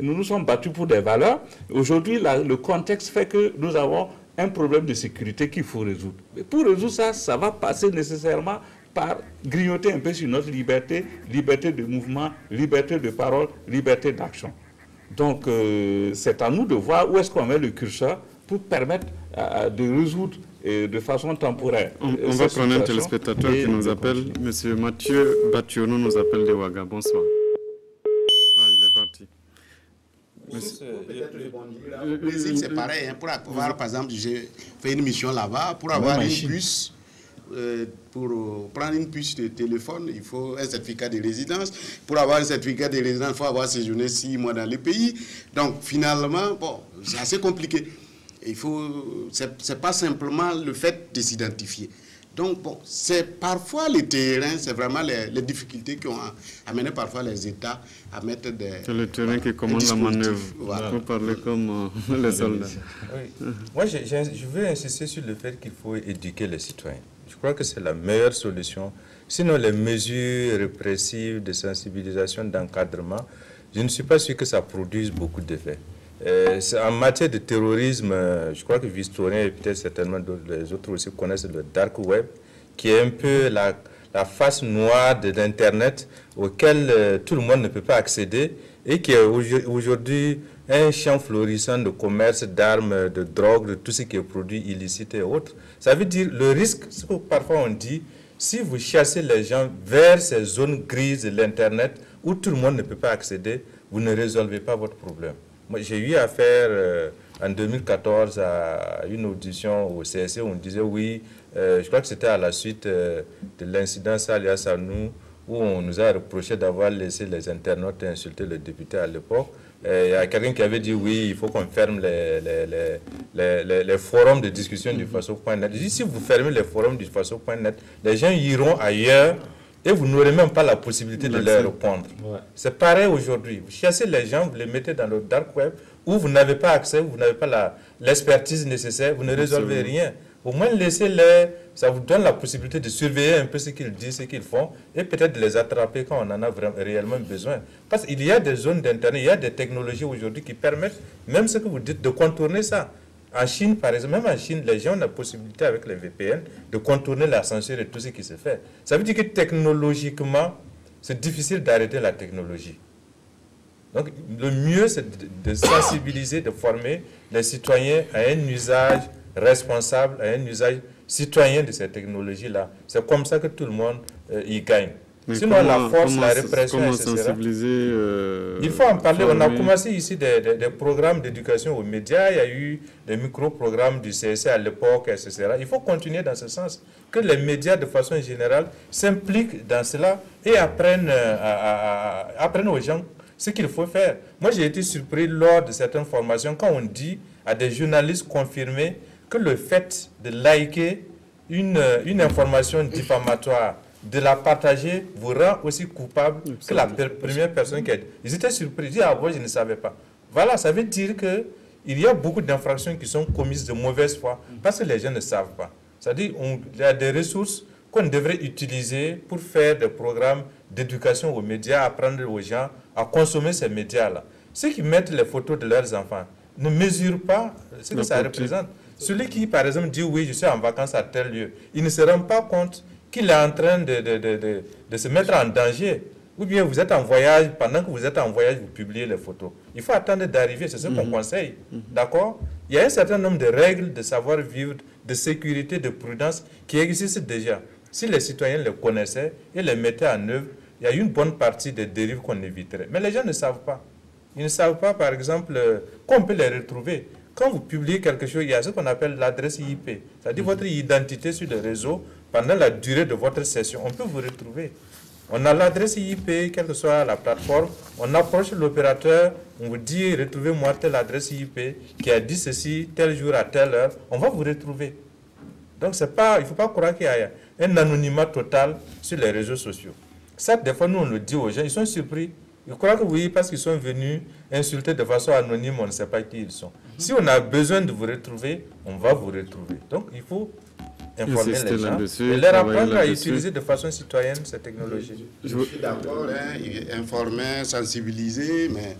Nous nous sommes battus pour des valeurs. Aujourd'hui, le contexte fait que nous avons un problème de sécurité qu'il faut résoudre. Mais pour résoudre ça, ça va passer nécessairement par grignoter un peu sur notre liberté, liberté de mouvement, liberté de parole, liberté d'action. Donc, c'est à nous de voir où est-ce qu'on met le curseur pour permettre de résoudre de façon temporaire. On va prendre un téléspectateur qui nous appelle. Monsieur Mathieu Bationo nous appelle de Ouaga. Bonsoir. Ah, il est parti. Au Brésil, c'est pareil. Pour avoir, par exemple, j'ai fait une mission là-bas, pour avoir une puce, pour prendre une puce de téléphone, il faut un certificat de résidence. Pour avoir un certificat de résidence, il faut avoir séjourné 6 mois dans le pays. Donc, finalement, bon, c'est assez compliqué. C'est pas simplement le fait de s'identifier. Donc, bon, c'est parfois le terrain, c'est vraiment les difficultés qui ont amené parfois les États à mettre des... C'est le terrain qui commande la manœuvre. Voilà. Pour parler comme les soldats. Oui. Moi, je veux insister sur le fait qu'il faut éduquer les citoyens. Je crois que c'est la meilleure solution. Sinon, les mesures répressives de sensibilisation, d'encadrement, je ne suis pas sûr que ça produise beaucoup d'effets. En matière de terrorisme, je crois que Vistorien et peut-être certainement les autres aussi connaissent le dark web, qui est un peu la face noire de l'Internet auquel tout le monde ne peut pas accéder et qui est aujourd'hui un champ florissant de commerce d'armes, de drogue, de tout ce qui est produit illicite et autres. Ça veut dire le risque, ce que parfois on dit, si vous chassez les gens vers ces zones grises de l'Internet où tout le monde ne peut pas accéder, vous ne résolvez pas votre problème. Moi, j'ai eu affaire en 2014 à une audition au CSC où on disait oui, je crois que c'était à la suite de l'incident Salia Sanou où on nous a reproché d'avoir laissé les internautes insulter le député à l'époque. Il y a quelqu'un qui avait dit oui, il faut qu'on ferme les forums de discussion du Faso.net. Je dis si vous fermez les forums du Faso.net, les gens iront ailleurs et vous n'aurez même pas la possibilité de leur répondre. Ouais. C'est pareil aujourd'hui. Vous chassez les gens, vous les mettez dans le dark web où vous n'avez pas accès, vous n'avez pas l'expertise nécessaire, vous ne résolvez rien. Au moins laissez-les, ça vous donne la possibilité de surveiller un peu ce qu'ils disent, ce qu'ils font et peut-être de les attraper quand on en a réellement besoin. Parce qu'il y a des zones d'Internet, il y a des technologies aujourd'hui qui permettent, même ce que vous dites, de contourner ça. En Chine, par exemple, même en Chine, les gens ont la possibilité avec les VPN de contourner la censure et tout ce qui se fait. Ça veut dire que technologiquement, c'est difficile d'arrêter la technologie. Donc, le mieux, c'est de sensibiliser, de former les citoyens à un usage responsable, à un usage citoyen de ces technologies-là. C'est comme ça que tout le monde y gagne. Mais sinon, la force, la répression, etc. Il faut en parler. On a commencé ici des programmes d'éducation aux médias. Il y a eu des micro-programmes du CSC à l'époque, etc. Il faut continuer dans ce sens. Que les médias, de façon générale, s'impliquent dans cela et apprennent aux gens ce qu'il faut faire. Moi, j'ai été surpris lors de certaines formations quand on dit à des journalistes confirmés que le fait de liker une information diffamatoire, de la partager, vous rend aussi coupable que la première personne qui a dit. Ils étaient surpris, ils disent, ah bon, je ne savais pas. Voilà, ça veut dire qu'il y a beaucoup d'infractions qui sont commises de mauvaise foi parce que les gens ne savent pas. C'est-à-dire qu'il y a des ressources qu'on devrait utiliser pour faire des programmes d'éducation aux médias, apprendre aux gens à consommer ces médias-là. Ceux qui mettent les photos de leurs enfants ne mesurent pas ce que ça représente. Celui qui, par exemple, dit oui, je suis en vacances à tel lieu, il ne se rend pas compte qu'il est en train de se mettre en danger. Ou bien vous êtes en voyage, pendant que vous êtes en voyage, vous publiez les photos. Il faut attendre d'arriver, c'est ce qu'on conseille. D'accord? Il y a un certain nombre de règles de savoir-vivre, de sécurité, de prudence qui existent déjà. Si les citoyens les connaissaient et les mettaient en œuvre, il y a une bonne partie des dérives qu'on éviterait. Mais les gens ne savent pas. Ils ne savent pas, par exemple, qu'on peut les retrouver. Quand vous publiez quelque chose, il y a ce qu'on appelle l'adresse IP. C'est-à-dire votre identité sur le réseau pendant la durée de votre session. On peut vous retrouver. On a l'adresse IP, quelle que soit la plateforme. On approche l'opérateur, on vous dit, retrouvez-moi telle adresse IP qui a dit ceci, tel jour à telle heure. On va vous retrouver. Donc, il ne faut pas croire qu'il y a un anonymat total sur les réseaux sociaux. Ça, des fois, nous, on le dit aux gens, ils sont surpris. Ils croient que oui, parce qu'ils sont venus insulter de façon anonyme, on ne sait pas qui ils sont. Si on a besoin de vous retrouver, on va vous retrouver. Donc, il faut informer les gens et leur apprendre à utiliser de façon citoyenne ces technologies. Je suis d'accord, informer, sensibiliser, mais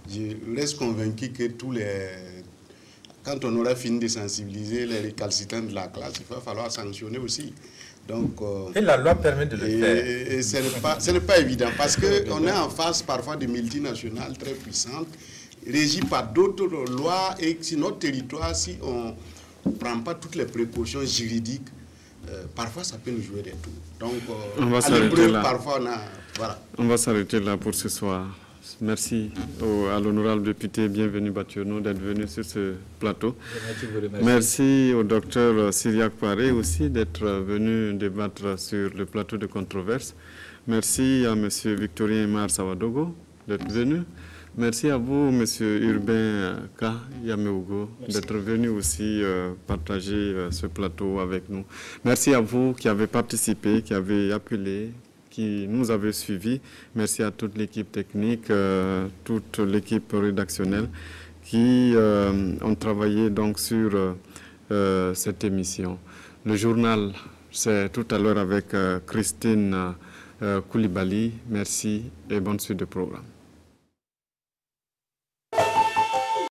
je reste convaincu que quand on aura fini de sensibiliser les récalcitrants de la classe, il va falloir sanctionner aussi. Donc, et la loi permet de le faire. Et ce n'est pas évident parce qu'on est en face parfois de multinationales très puissantes, régies par d'autres lois et sur notre territoire, si on ne prend pas toutes les précautions juridiques, parfois ça peut nous jouer des tours. Donc, on va s'arrêter là. Parfois, voilà. On va s'arrêter là pour ce soir. Merci à l'honorable député, bienvenue Bationo, d'être venu sur ce plateau. Merci au docteur Syriac Paré aussi d'être venu débattre sur le plateau de controverse. Merci à M. Victorien Mar Sawadogo d'être venu. Merci à vous, M. Urbain K. Yameugo, d'être venu aussi partager ce plateau avec nous. Merci à vous qui avez participé, qui avez appelé, qui nous avez suivis. Merci à toute l'équipe technique, toute l'équipe rédactionnelle qui ont travaillé donc sur cette émission. Le journal, c'est tout à l'heure avec Christine Koulibaly. Merci et bonne suite de programme.